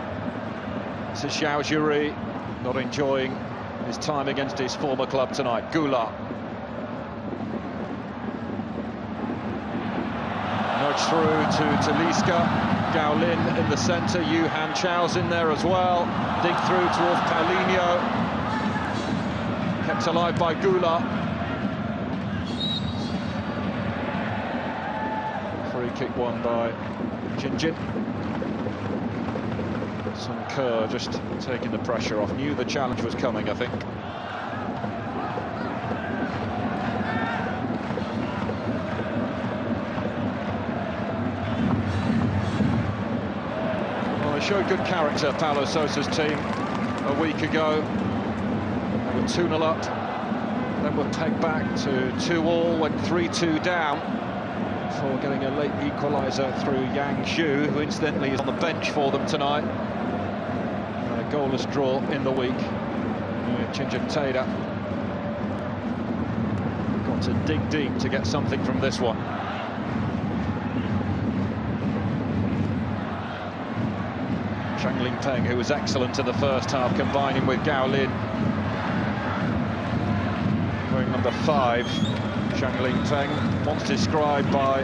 This is Xiao Jiri, not enjoying his time against his former club tonight. Goulart. Nudge through to Talisca. Gao Lin in the centre. Yuhan Chao's in there as well. Dig through towards Paulinho. Kept alive by Goulart. Free kick won by Tianjin. Sun Ke just taking the pressure off. Knew the challenge was coming, I think. Well, they showed good character, Paulo Sousa's team, a week ago. They were 2-0 up, then were pegged back to 2-2, went 3-2 down. For getting a late equaliser through Yang Zhu, who incidentally is on the bench for them tonight. A goalless draw in the week. Tianjin Taida got to dig deep to get something from this one. Zhang Lingpeng, who was excellent in the first half, combining with Gao Lin. Wearing number 5. Zhang Lingpeng, once described by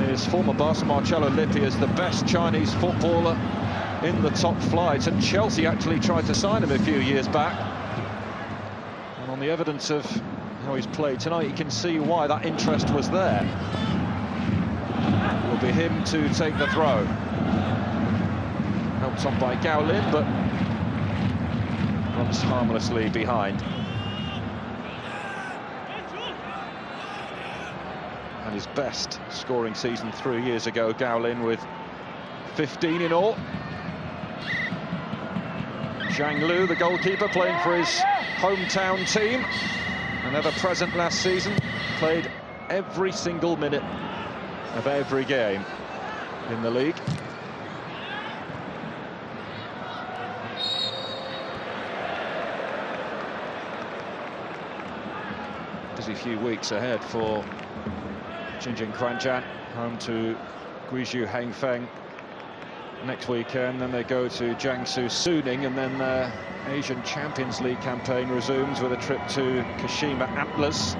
his former boss Marcello Lippi as the best Chinese footballer in the top flight, and Chelsea actually tried to sign him a few years back. And on the evidence of how he's played tonight, you can see why that interest was there. It will be him to take the throw. Helped on by Gao Lin, but runs harmlessly behind. And his best scoring season 3 years ago, Gao Lin with 15 in all. Zhang Lu, the goalkeeper, playing for his hometown team, and ever present last season, played every single minute of every game in the league. Busy few weeks ahead for Tianjin Quanjian, home to Guizhou Hengfeng next weekend. Then they go to Jiangsu Suning, and then their Asian Champions League campaign resumes with a trip to Kashima Antlers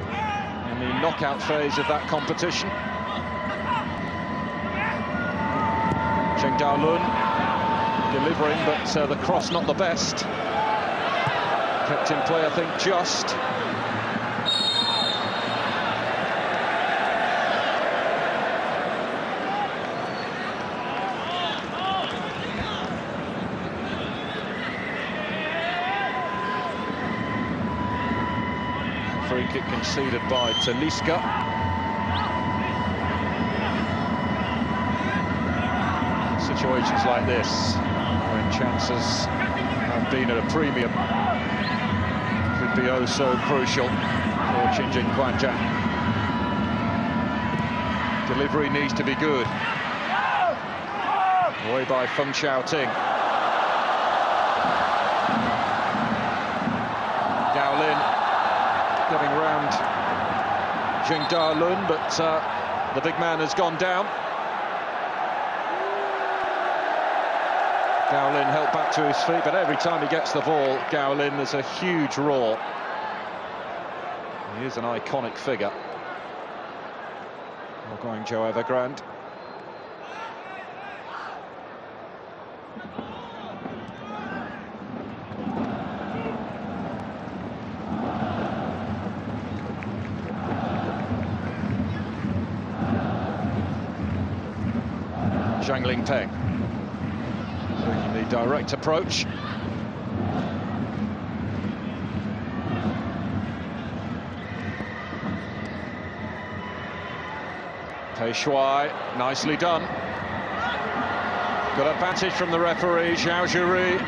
in the knockout phase of that competition. Zheng Daolun delivering, but the cross not the best. Kept in play, I think, just. Free kick conceded by Talisca. Situations like this, when chances have been at a premium, could be oh so crucial for Tianjin Quanjian. Delivery needs to be good. Away by Feng Xiaoting. Gao Lin getting round Zheng Daolun, but the big man has gone down. Gao Lin helped back to his feet, but every time he gets the ball, Gao Lin, there's a huge roar. He is an iconic figure for Guangzhou Evergrande. Zhang Lingpeng taking the direct approach. Pei Shuai, nicely done. Got advantage from the referee, Zhao Zhiri,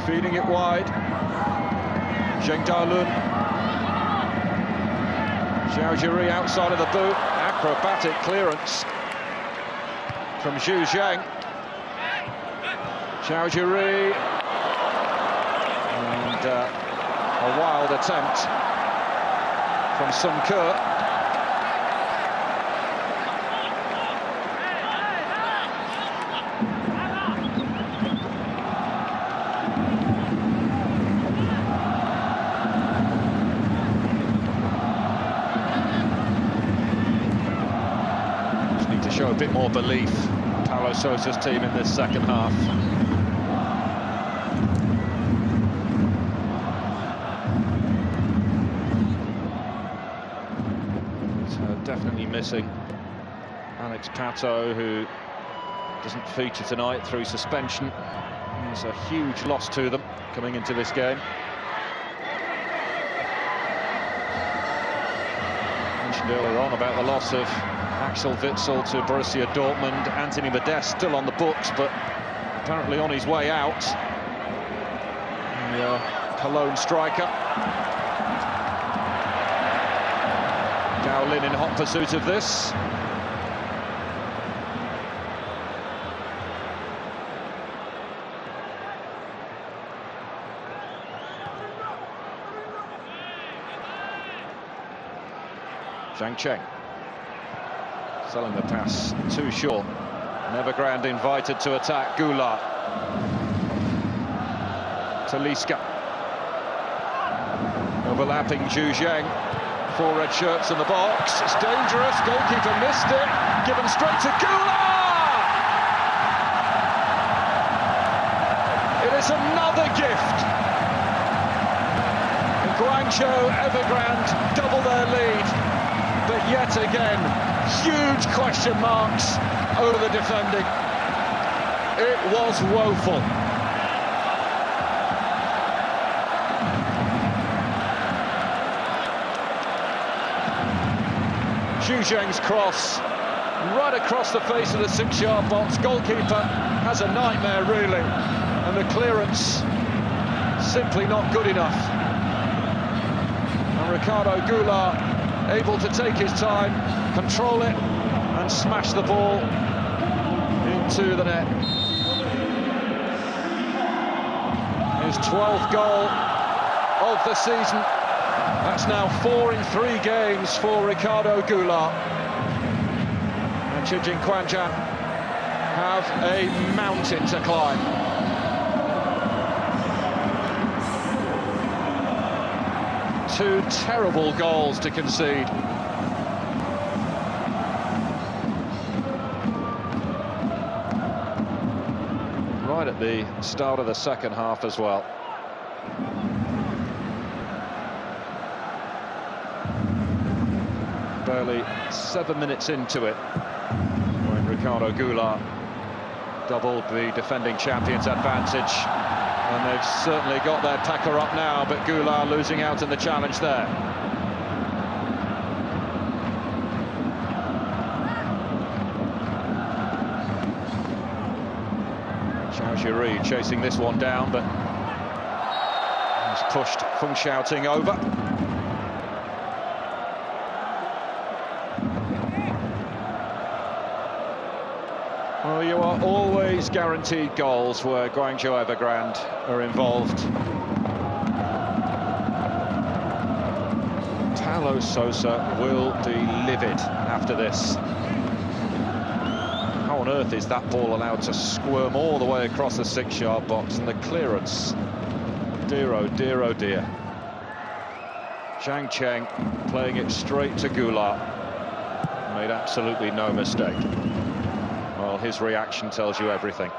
feeding it wide. Zheng Daolun. Zhao Zhiri outside of the boot, acrobatic clearance from Zhu Zhang. Zhao Zhiri, and a wild attempt from Sun Ke. Just need to show a bit more belief, Paulo Sousa's team, in this second half. Definitely missing Alex Pato, who doesn't feature tonight through suspension. It's a huge loss to them coming into this game. Mentioned earlier on about the loss of Axel Witsel to Borussia Dortmund. Anthony Modeste still on the books, but apparently on his way out. The Cologne striker. Gao Lin in hot pursuit of this. Zhang Cheng selling the pass too short. Evergrande invited to attack. Goulart. Talisca. Overlapping Zhu Zhang. 4 red shirts in the box. It's dangerous. Goalkeeper missed it. Given straight to Goulart. It is another gift. And Guangzhou Evergrande double their lead. But yet again, huge question marks over the defending. It was woeful. Zhu Zhang's cross right across the face of the 6-yard box. Goalkeeper has a nightmare, really, and the clearance simply not good enough. And Ricardo Goulart able to take his time, control it, and smash the ball into the net. His 12th goal of the season. That's now 4 in 3 games for Ricardo Goulart. And Chinjin Quanjian have a mountain to climb. Two terrible goals to concede. Right at the start of the second half as well. Barely 7 minutes into it when Ricardo Goulart doubled the defending champions' advantage, and they've certainly got their pecker up now, but Goulart losing out in the challenge there. Xiaojiri chasing this one down, but he's pushed Feng Xiaoting over. Well, you are always guaranteed goals where Guangzhou Evergrande are involved. Paulo Sousa will be livid after this. How on earth is that ball allowed to squirm all the way across the 6-yard box, and the clearance? Dear, oh dear, oh dear. Zhang Cheng playing it straight to Goulart. Made absolutely no mistake. Well, his reaction tells you everything.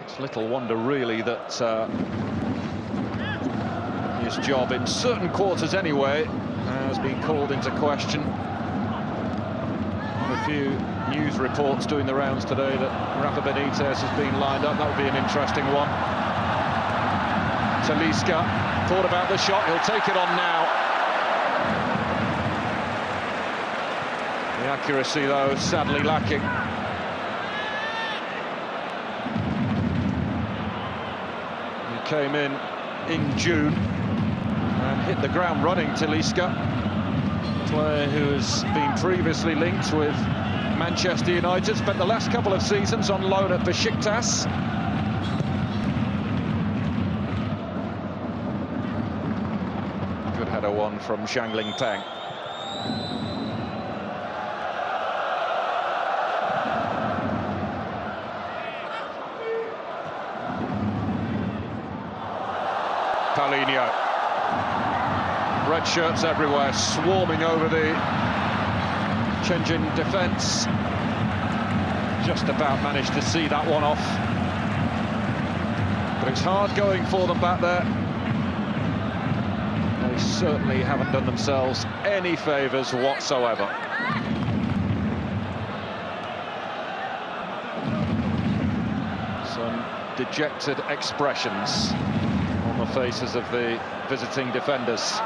It's little wonder, really, that his job, in certain quarters anyway, has been called into question. A few news reports doing the rounds today that Rafa Benitez has been lined up. That would be an interesting one. Talisca thought about the shot. He'll take it on now. The accuracy, though, sadly lacking. He came in June and hit the ground running, Talisca. Player who has been previously linked with Manchester United, spent the last couple of seasons on loan at Besiktas. Good header one from Zhang Lingpeng. Paulinho. Red shirts everywhere, swarming over the Shenzhen defence. Just about managed to see that one off. But it's hard going for them back there. They certainly haven't done themselves any favours whatsoever. Some dejected expressions on the faces of the visiting defenders.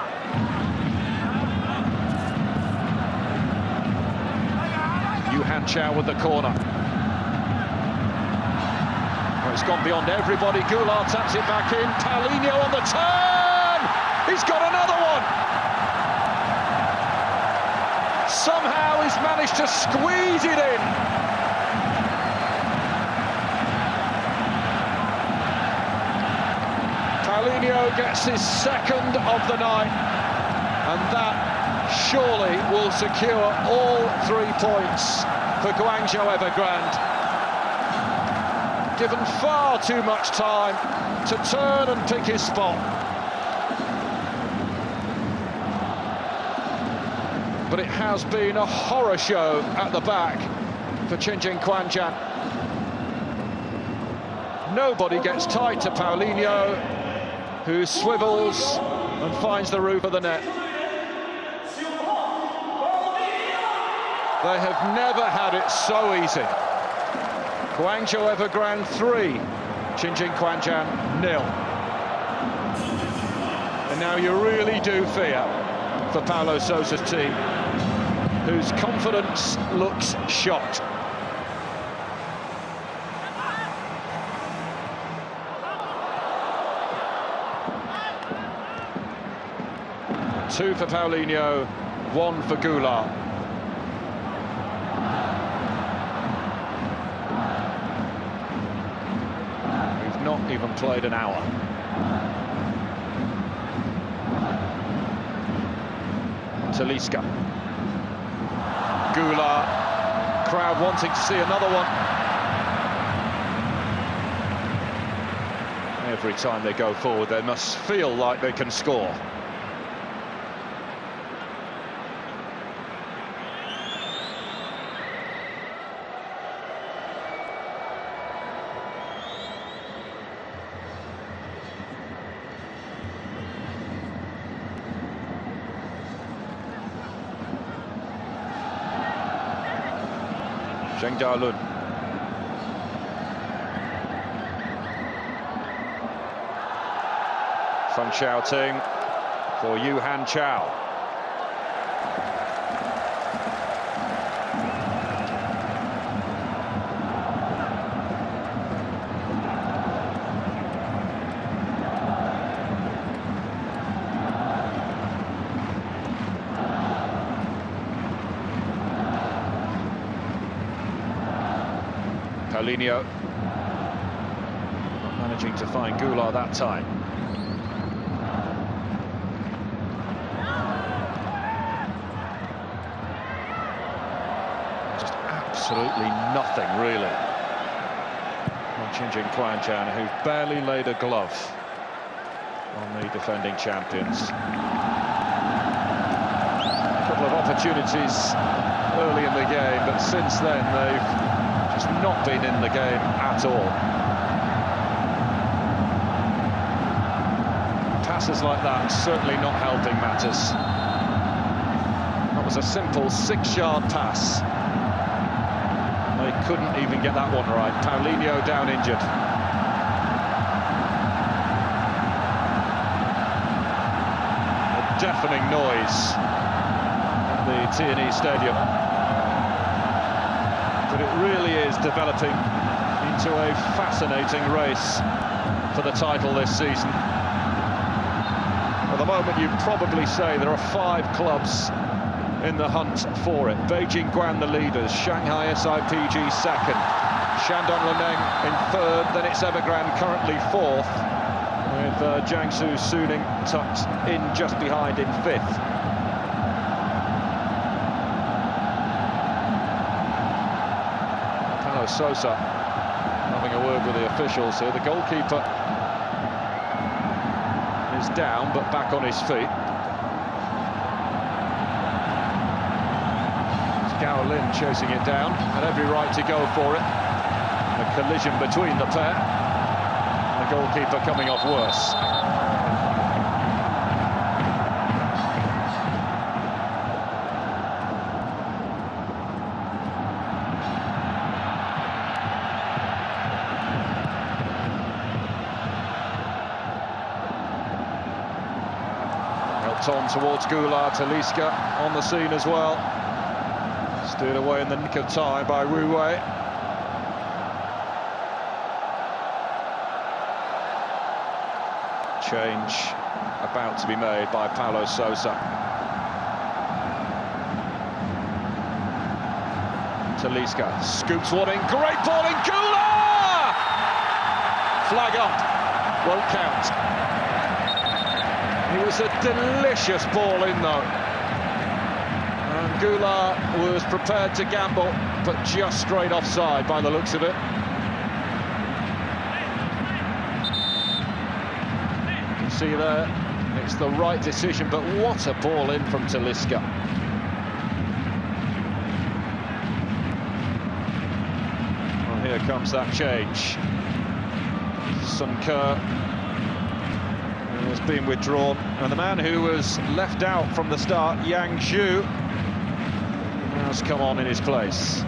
Yuhan Chao with the corner. Oh, it's gone beyond everybody. Goulart taps it back in. Paulinho on the turn! He's got another one! Somehow he's managed to squeeze it in. Paulinho gets his second of the night, and that surely will secure all 3 points for Guangzhou Evergrande. Given far too much time to turn and pick his spot. But it has been a horror show at the back for Chinjin Quanjian. Nobody gets tight to Paulinho, who swivels and finds the roof of the net. They have never had it so easy. Guangzhou Evergrande 3, Chinjin Quanjian 0. And now you really do fear for Paulo Sousa's team, whose confidence looks shot. 2 for Paulinho, 1 for Goulart. We've not even played an hour. Talisca. Goulart. Crowd wanting to see another one. Every time they go forward, they must feel like they can score. Zheng Dalun. Feng Xiaoting for Yu Han Chao. Paulinho not managing to find Goulart that time. Just absolutely nothing, really, on Tianjin Quanjian, who barely laid a glove on the defending champions. A couple of opportunities early in the game, but since then they've not been in the game at all. Passes like that certainly not helping matters. That was a simple 6-yard pass. They couldn't even get that one right. Paulinho down injured. A deafening noise at the T&E Stadium. But it really is developing into a fascinating race for the title this season. At the moment, you'd probably say there are 5 clubs in the hunt for it. Beijing Guan the leaders, Shanghai SIPG second, Shandong Luneng in third, then it's Evergrande currently fourth, with Jiangsu Suning tucked in just behind in fifth. Sosa having a word with the officials here. The goalkeeper is down but back on his feet. It's Gao Lin chasing it down, had every right to go for it. A collision between the pair. The goalkeeper coming off worse. On towards Goulart. Talisca on the scene as well. Steered away in the nick of time by Wu Wei. Change about to be made by Paulo Sousa. Talisca scoops one in. Great ball in. Goulart! Flag up. Won't count. It was a delicious ball in, though. And Goulart was prepared to gamble, but just straight offside by the looks of it. You can see there, it's the right decision, but what a ball in from Talisca. Well, here comes that change. Sun Ke has been withdrawn, and the man who was left out from the start, Yang Zhu, has come on in his place.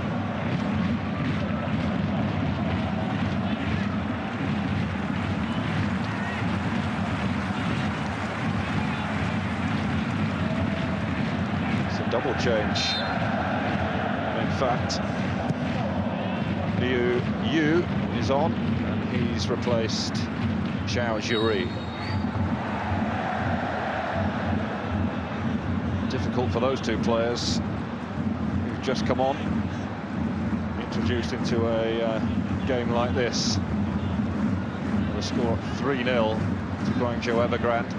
It's a double change. In fact, Liu Yu is on, and he's replaced Zhao Jiri. for those two players who've just come on, introduced into a game like this. With a score 3-0 to Guangzhou Evergrande.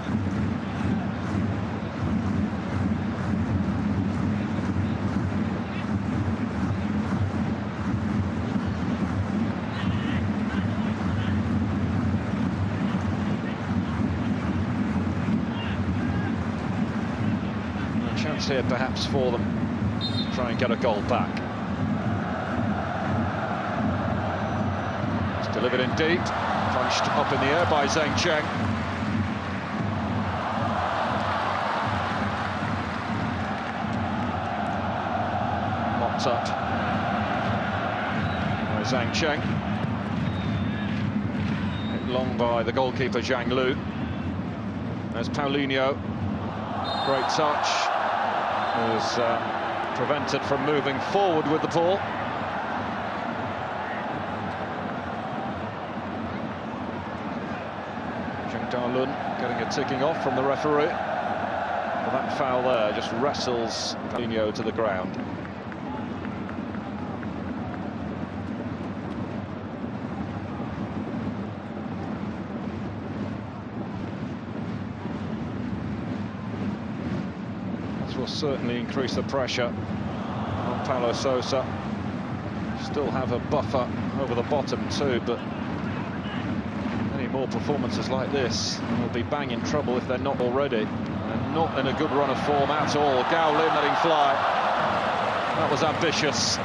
Chance here perhaps for them to try and get a goal back. It's delivered in deep, punched up in the air by Zheng Cheng. Mopped up by Zheng Cheng. Hit long by the goalkeeper Zhang Lu. There's Paulinho. Great touch. Was prevented from moving forward with the ball. Zheng Dalun getting a ticking off from the referee. Well, that foul there just wrestles Paulinho to the ground. Will certainly increase the pressure on Paulo Sousa. Still have a buffer over the bottom too, but any more performances like this, they'll be bang in trouble if they're not already. And not in a good run of form at all. Gao Lim letting fly. That was ambitious.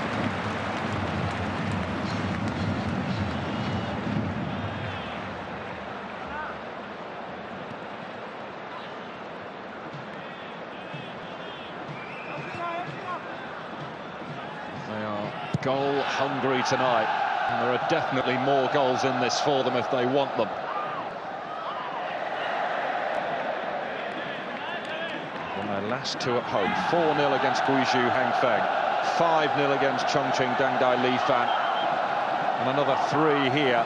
They are goal hungry tonight, and there are definitely more goals in this for them if they want them. Won their last two at home, 4-0 against Guizhou Hengfeng, 5-0 against Chongqing Dangdai Lifan, and another 3 here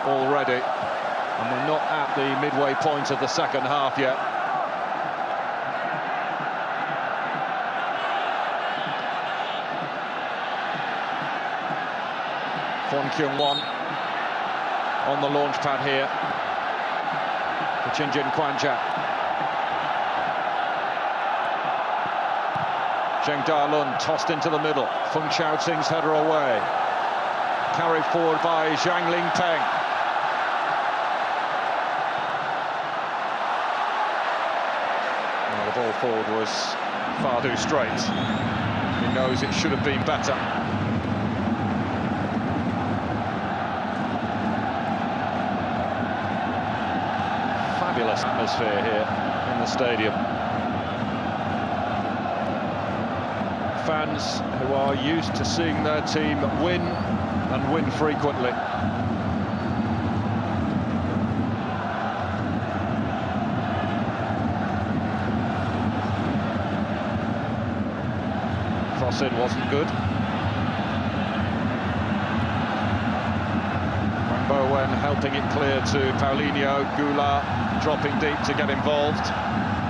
already, and we're not at the midway point of the second half yet. Kwon Kyung-won on the launch pad here for Tianjin Quanjian. Zheng Dalun tossed into the middle. Feng Xiaoting's header away. Carried forward by Zhang Lingpeng. Well, the ball forward was far too straight. He knows it should have been better. Fabulous atmosphere here in the stadium. Fans who are used to seeing their team win and win frequently. Cross in wasn't good. Bowen helping it clear to Paulinho. Goulart dropping deep to get involved.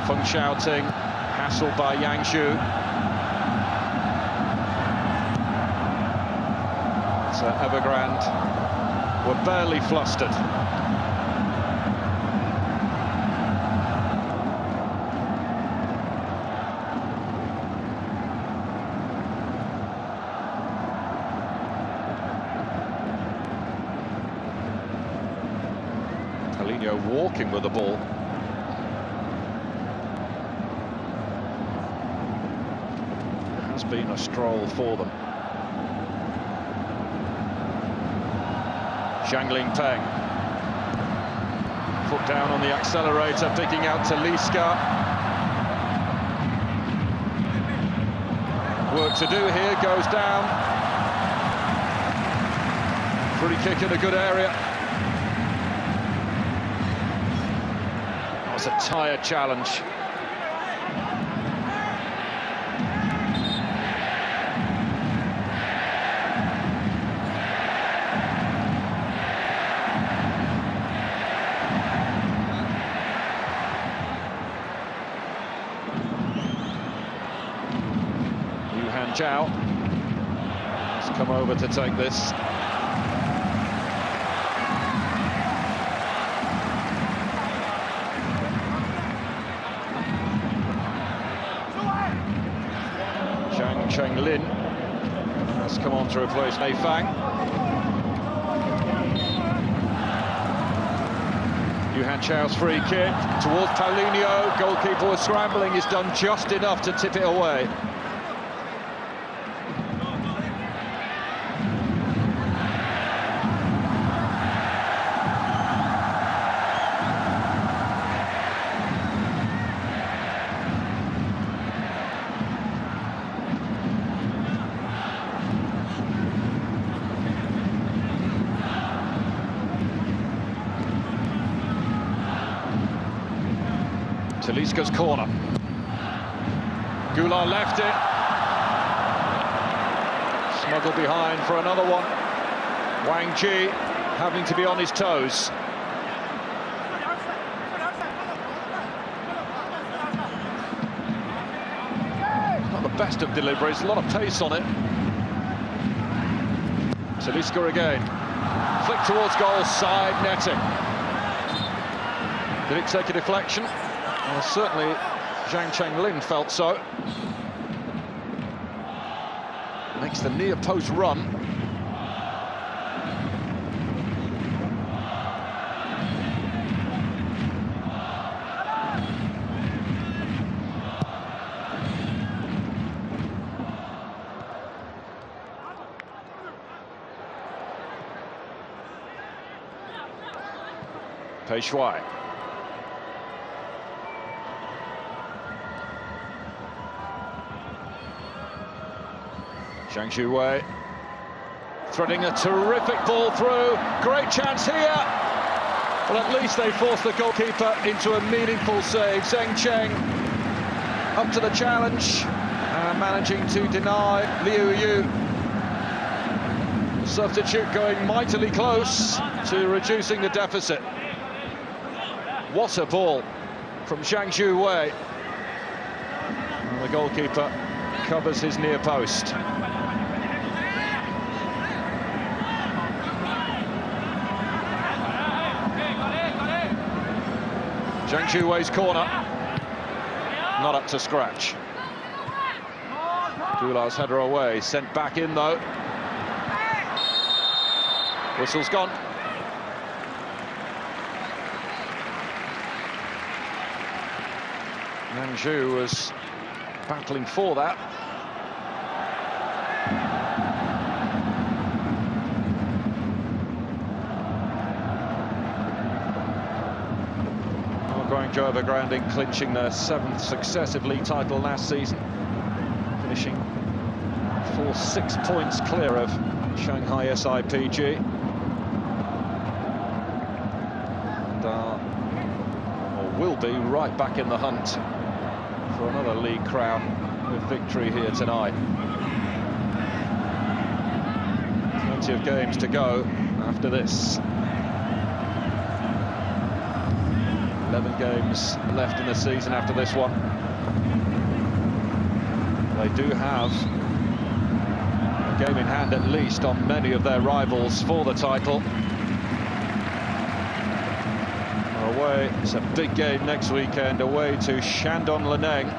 Feng Xiaoting hassled by Yang Xu. So Evergrande were barely flustered. Paulinho walking with the ball. It has been a stroll for them. Zhang Lingpeng. Foot down on the accelerator, picking out Talisca. Work to do here, goes down. Free kick in a good area. That was a tired challenge. Yuhan Zhao has come over to take this. Zhang Chenglin has come on to replace Mei Fang. Yuhan Zhao's free kick towards Paulinho. Goalkeeper was scrambling, he's done just enough to tip it away. Talisca's corner. Goulart left it. Smuggled behind for another one. Wang Ji having to be on his toes. Not the best of deliveries, a lot of pace on it. Talisca again. Flick towards goal, side netting. Did it take a deflection? Well, certainly Zhang Chenglin felt so. Makes the near post run. Pei Shuai. Zhang Shuwei threading a terrific ball through. Great chance here. Well, at least they forced the goalkeeper into a meaningful save. Zheng Cheng up to the challenge and managing to deny Liu Yu. The substitute going mightily close to reducing the deficit. What a ball from Zhang Shuwei. And the goalkeeper covers his near post. Zhang Shuwei's corner, not up to scratch. Goulart's header away, sent back in though. Whistle's gone. Nanju was battling for that. Guangzhou Evergrande clinching their 7th successive league title last season, finishing 6 points clear of Shanghai SIPG. And or will be right back in the hunt for another league crown with victory here tonight. Plenty of games to go after this. 11 games left in the season after this one. They do have a game in hand at least on many of their rivals for the title. Away, it's a big game next weekend, away to Shandong Luneng,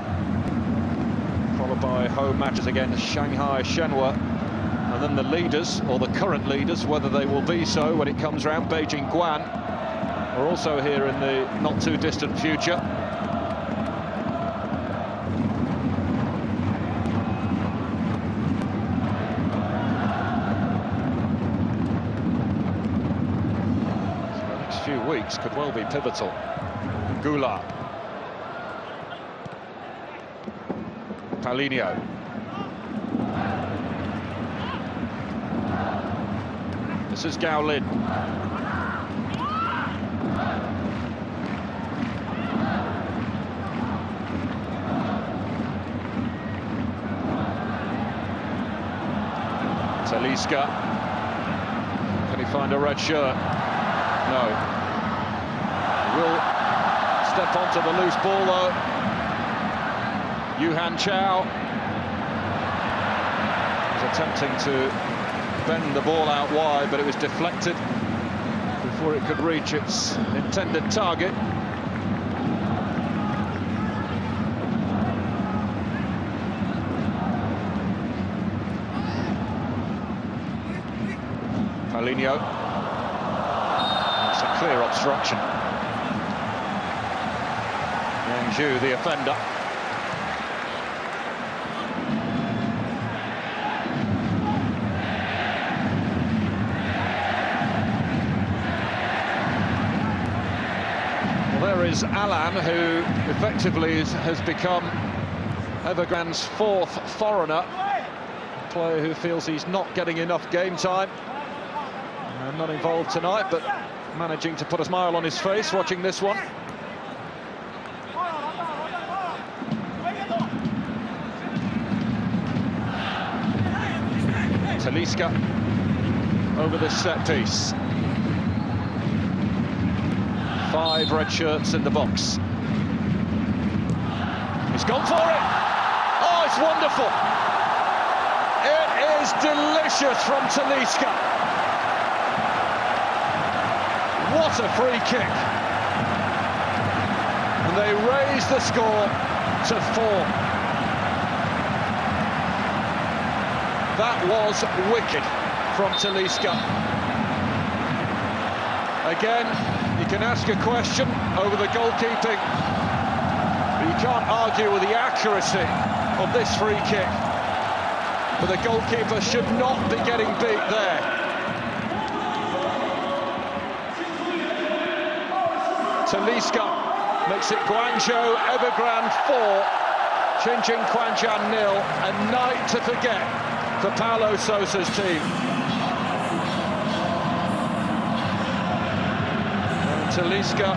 followed by home matches against Shanghai Shenhua, and then the leaders, or the current leaders, whether they will be so when it comes round, Beijing Guan, are also here in the not too distant future. So the next few weeks could well be pivotal. Goulart. Paulinho. This is Gao Lin. Talisca. Can he find a red shirt? No. Will step onto the loose ball though. Yuhan Zhao. was attempting to bend the ball out wide, but it was deflected before it could reach its intended target. Paulinho. It's a clear obstruction. Yang Zhu, the offender. Well, there is Alan, who effectively has become Evergrande's fourth foreigner. A player who feels he's not getting enough game time. Not involved tonight, but managing to put a smile on his face watching this one. Talisca over this set piece. 5 red shirts in the box. He's gone for it. Oh, it's wonderful. It is delicious from Talisca. What a free kick. And they raise the score to 4. That was wicked from Talisca. Again, you can ask a question over the goalkeeping, but you can't argue with the accuracy of this free kick. But the goalkeeper should not be getting beat there. Talisca makes it Guangzhou Evergrande 4, Tianjin Quanjian 0. A night to forget for Paulo Sousa's team. And Talisca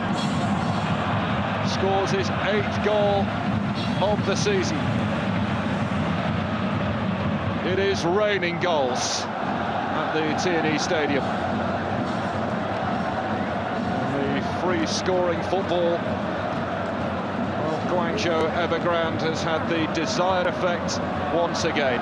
scores his 8th goal of the season. It is raining goals at the T&E Stadium. Free-scoring football of Guangzhou Evergrande has had the desired effect once again.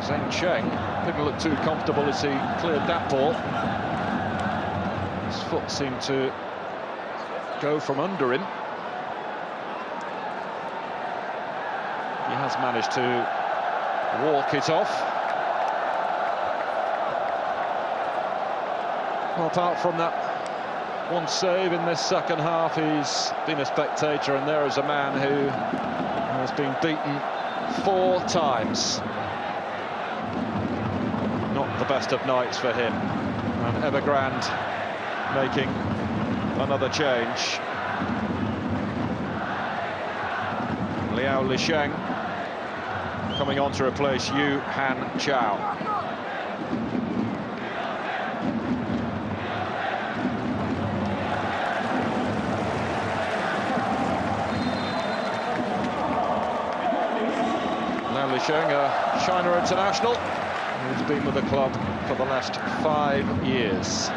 Zheng Cheng didn't look too comfortable as he cleared that ball. His foot seemed to go from under him. He has managed to walk it off. Well, apart from that one save in this second half, he's been a spectator, and there is a man who has been beaten 4 times. Not the best of nights for him. And Evergrande making another change. Liao Lisheng coming on to replace Yu Han Chao. Liao Lisheng, a China international, who's been with the club for the last 5 years.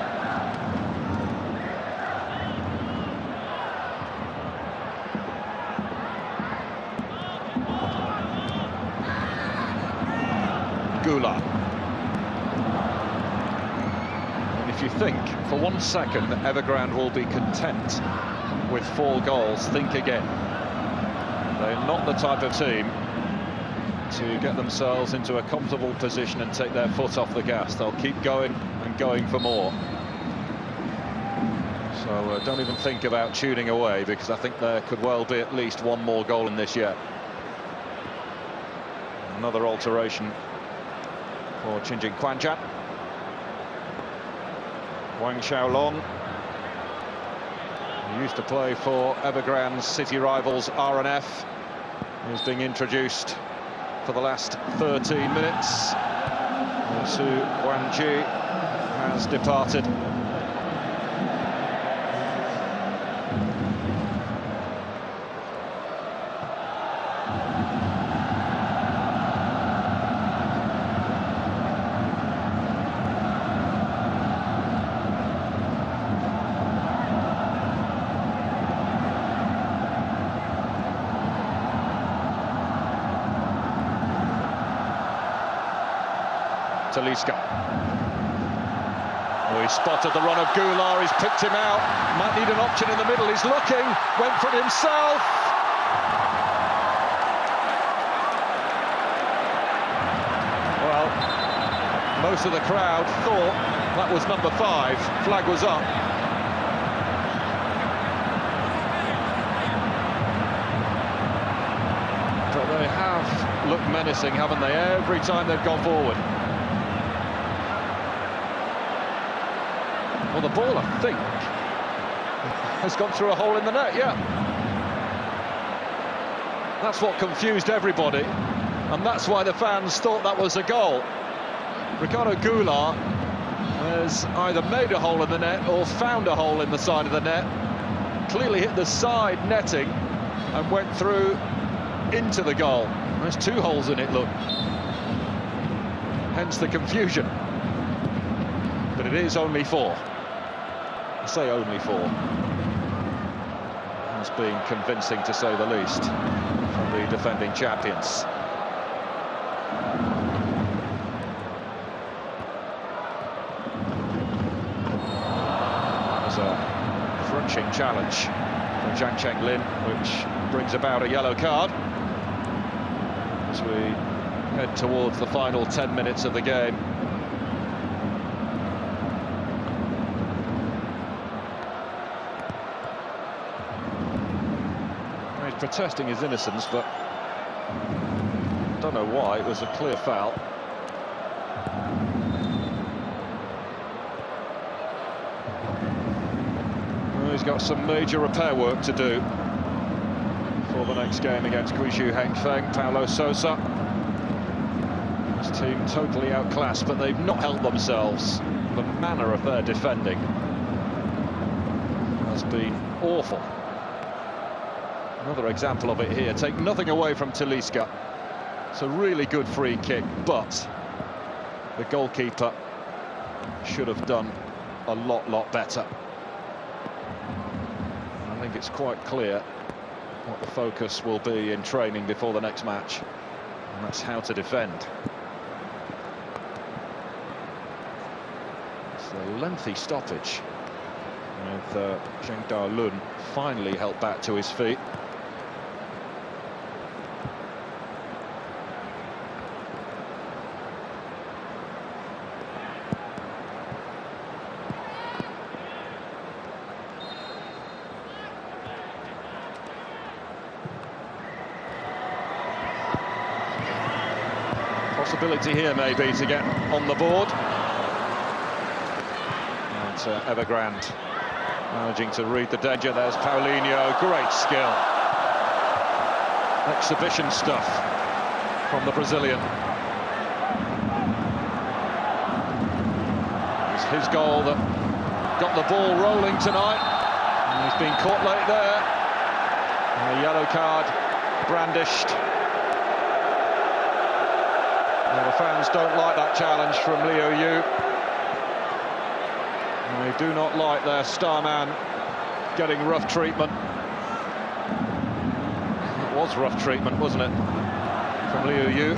And if you think for 1 second that Evergrande will be content with 4 goals, think again. They're not the type of team to get themselves into a comfortable position and take their foot off the gas. They'll keep going and going for more. So don't even think about tuning away, because I think there could well be at least 1 more goal in this yet. Another alteration for Tianjin Quanjian. Wang Xiaolong, who used to play for Evergrande's city rivals RNF, is being introduced for the last 13 minutes. Su Guangji has departed. Talisca. Oh, he spotted the run of Goulart, he's picked him out. Might need an option in the middle, he's looking, went for it himself. Well, most of the crowd thought that was number 5. Flag was up. But they have looked menacing, haven't they, every time they've gone forward. Well, the ball, I think, has gone through a hole in the net, yeah. That's what confused everybody, and that's why the fans thought that was a goal. Ricardo Goulart has either made a hole in the net or found a hole in the side of the net. Clearly hit the side netting and went through into the goal. There's 2 holes in it, look. Hence the confusion. But it is only 4. I say only 4. Has been convincing, to say the least, from the defending champions. There's a crunching challenge from Zhang Chenglin, which brings about a yellow card as we head towards the final 10 minutes of the game. He's protesting his innocence, but I don't know why. It was a clear foul. Well, he's got some major repair work to do for the next game against Guizhou Hengfeng. Paulo Sousa. His team totally outclassed, but they've not helped themselves. The manner of their defending has been awful. Another example of it here. Take nothing away from Talisca. It's a really good free kick, but the goalkeeper should have done a lot better. I think it's quite clear what the focus will be in training before the next match, and that's how to defend. It's a lengthy stoppage, with Zheng Daolun finally helped back to his feet. Possibility here maybe to get on the board. And Evergrande managing to read the danger. There's Paulinho, great skill. Exhibition stuff from the Brazilian. It's his goal that got the ball rolling tonight. And he's been caught late there. And a yellow card brandished. Well, the fans don't like that challenge from Liu Yu. They do not like their star man getting rough treatment. It was rough treatment, wasn't it, from Liu Yu?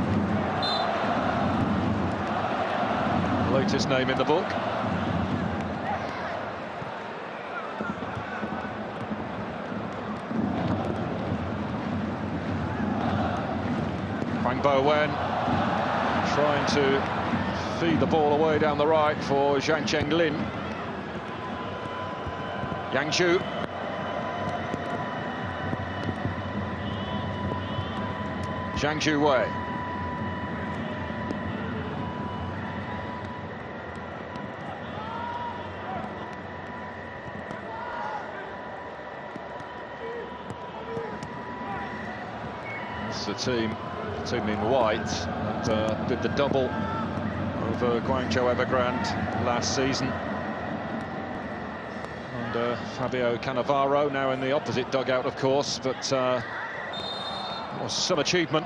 Latest name in the book. Huang Bowen trying to feed the ball away down the right for Zhang Chenglin. Yang Zhu. Zhang Zhu Wei. It's the team in white that did the double over Guangzhou Evergrande last season. And Fabio Cannavaro now in the opposite dugout, of course, but it was some achievement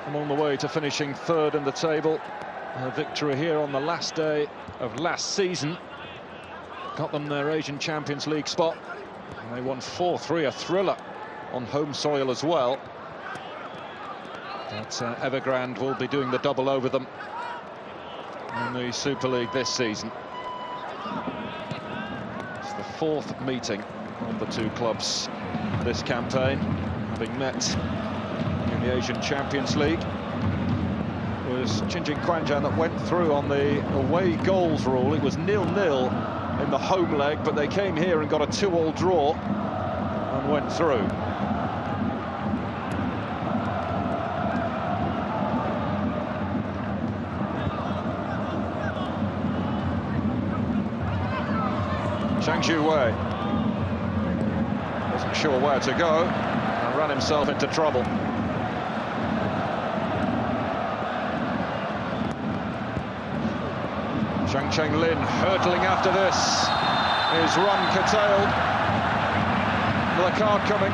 along the way to finishing 3rd in the table. A victory here on the last day of last season got them their Asian Champions League spot, and they won 4-3, a thriller on home soil as well. But Evergrande will be doing the double over them in the Super League this season. It's the fourth meeting of the two clubs this campaign, having met in the Asian Champions League. It was Chinching Quanjian that went through on the away goals rule. It was 0-0 in the home leg, but they came here and got a 2-2 draw and went through. Zhang Wei wasn't sure where to go and ran himself into trouble. Zhang Chenglin hurtling after this. His run curtailed. The card coming.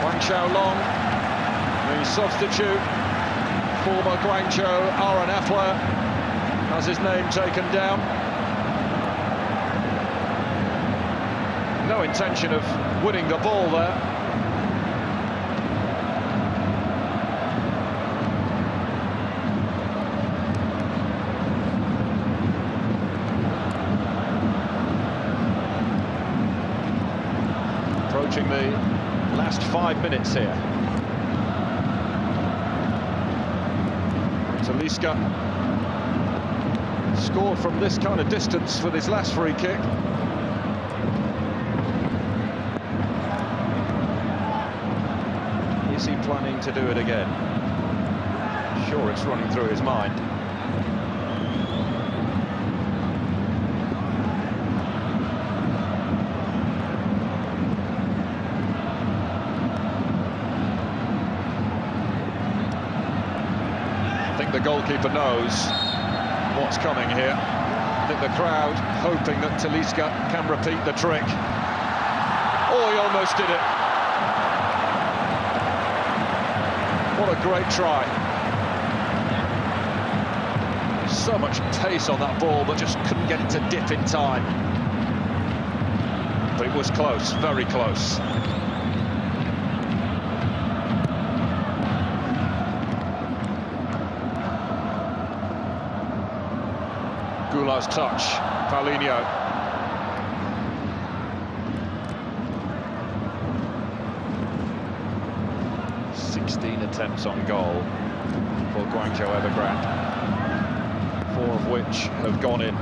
Wang Xiaolong, the substitute, former Guangzhou RNFler, has his name taken down. No intention of winning the ball there. Approaching the last 5 minutes here. Talisca scored from this kind of distance with his last free kick. Is he planning to do it again? Sure, it's running through his mind. I think the goalkeeper knows what's coming here. I think the crowd hoping that Talisca can repeat the trick. Oh, he almost did it. What a great try. So much pace on that ball, but just couldn't get it to dip in time. But it was close, very close. Goulard's touch, Paulinho. Attempts on goal for Guangzhou Evergrande, 4 of which have gone in.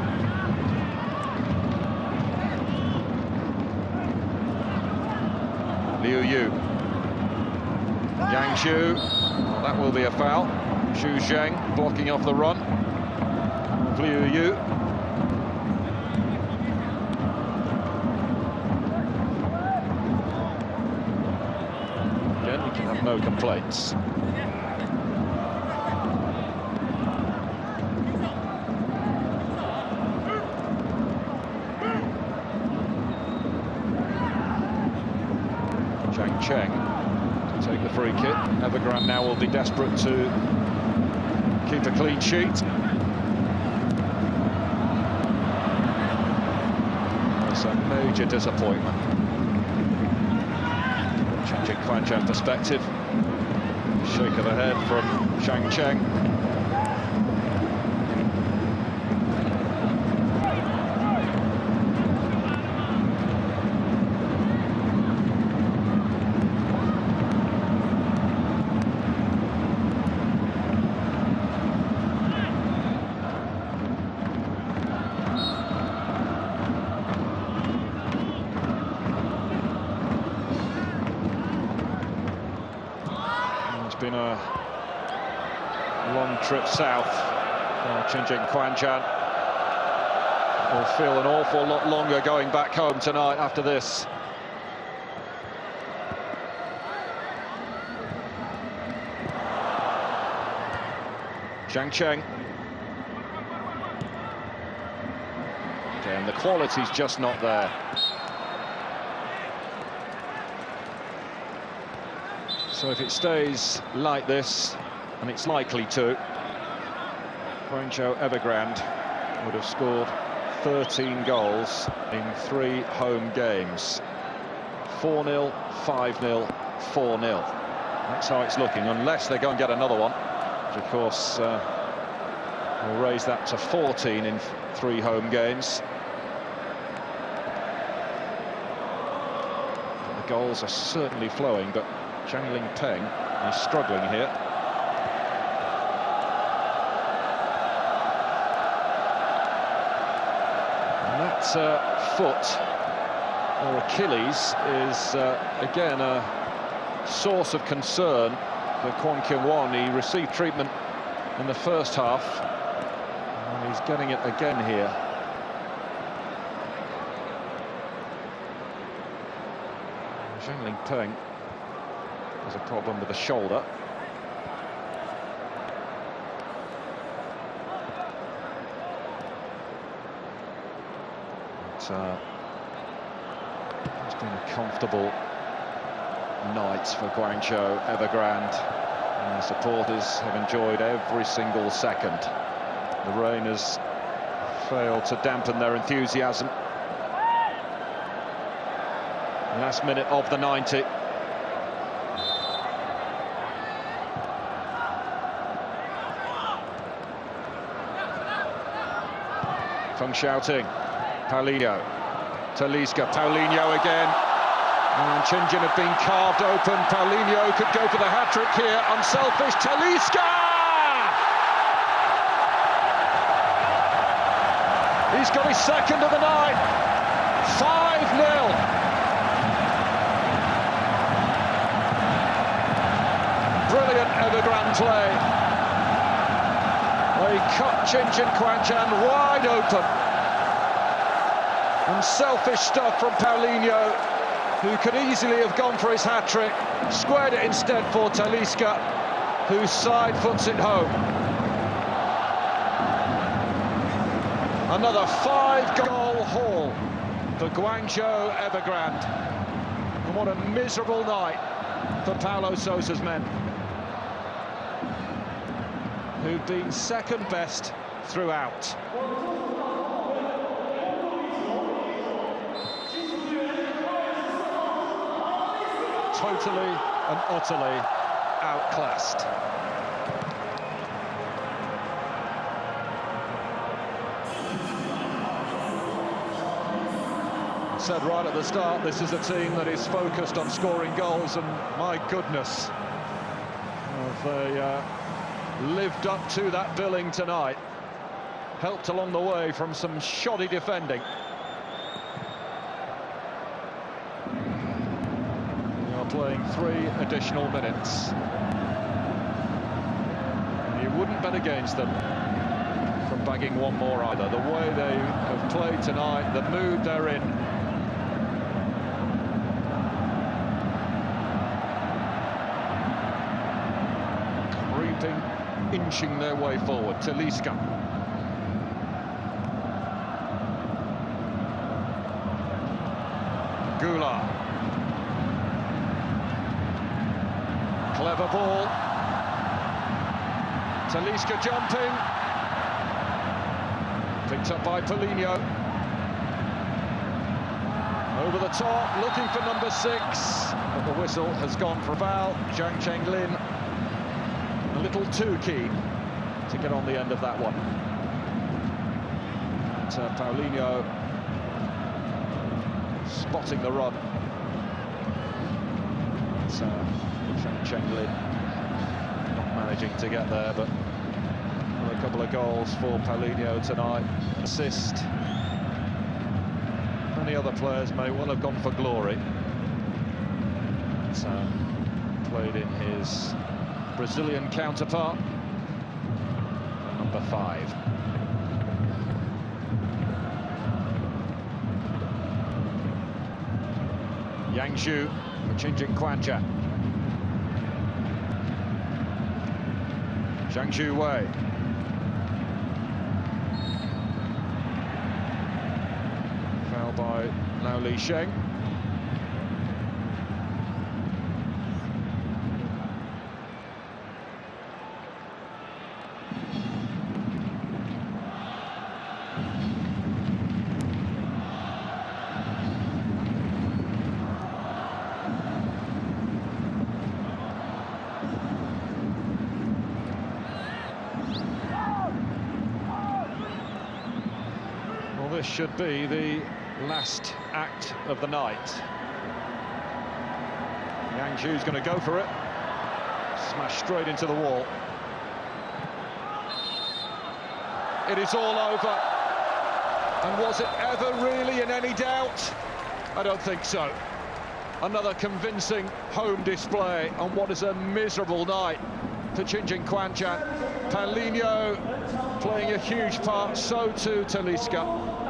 Liu Yu, Yang Zhu, well, that will be a foul. Xu Zheng blocking off the run of Liu Yu. Again, we can have no complaints. Cheng to take the free kick. Evergrande now will be desperate to keep a clean sheet. It's a major disappointment. Changing Quanjian perspective. Shake of the head from Zhang Cheng. Been a long trip south. Chinching Quanjian will feel an awful lot longer going back home tonight after this. Zhang Cheng. Again, the quality's just not there. So if it stays like this, and it's likely to, Guangzhou Evergrande would have scored 13 goals in 3 home games. 4-0, 5-0, 4-0. That's how it's looking, unless they go and get another one. which of course will raise that to 14 in 3 home games. The goals are certainly flowing, but Zhang Lingpeng is struggling here. And that foot, or Achilles, is again a source of concern for Kwon Kyung-won. He received treatment in the first half, and he's getting it again here. Zhang Lingpeng has a problem with the shoulder. It's been a comfortable night for Guangzhou Evergrande, and their supporters have enjoyed every single second. The rain has failed to dampen their enthusiasm. Last minute of the 90. Feng shouting. Paulinho. Talisca. Paulinho again. And Tianjin have been carved open. Paulinho could go for the hat-trick here. Unselfish. Talisca! He's got his second of the night. 5-0. Brilliant Evergrande play. They cut Tianjin Quanshan wide open. And selfish stuff from Paulinho, who could easily have gone for his hat-trick. Squared it instead for Talisca, who side foots it home. Another 5-goal haul for Guangzhou Evergrande. And what a miserable night for Paulo Sousa's men, who've been second best throughout. Totally and utterly outclassed. I said right at the start, this is a team that is focused on scoring goals, and my goodness, they lived up to that billing tonight. Helped along the way from some shoddy defending. They are playing 3 additional minutes. And you wouldn't bet against them from bagging one more either. The way they have played tonight, the mood they're in. Creeping, inching their way forward. Talisca. Goulart. Clever ball. Talisca jumping. Picked up by Paulinho. Over the top, looking for number 6. But the whistle has gone for a foul. Zhang Chenglin a little too keen to get on the end of that one. But Paulinho spotting the run. So Zhang Chenglin not managing to get there, but a couple of goals for Paulinho tonight. Assist. Many other players may well have gone for glory. So played in his Brazilian counterpart, number 5. Yang Zhu for Tianjin Quanshan. Zhang Zhu Wei. Foul by Lao Li Sheng. this should be the last act of the night. Yang Zhu's going to go for it. Smashed straight into the wall. It is all over. And was it ever really in any doubt? I don't think so. Another convincing home display on what is a miserable night for Tianjin Quanshan. Paulinho playing a huge part, so too Talisca.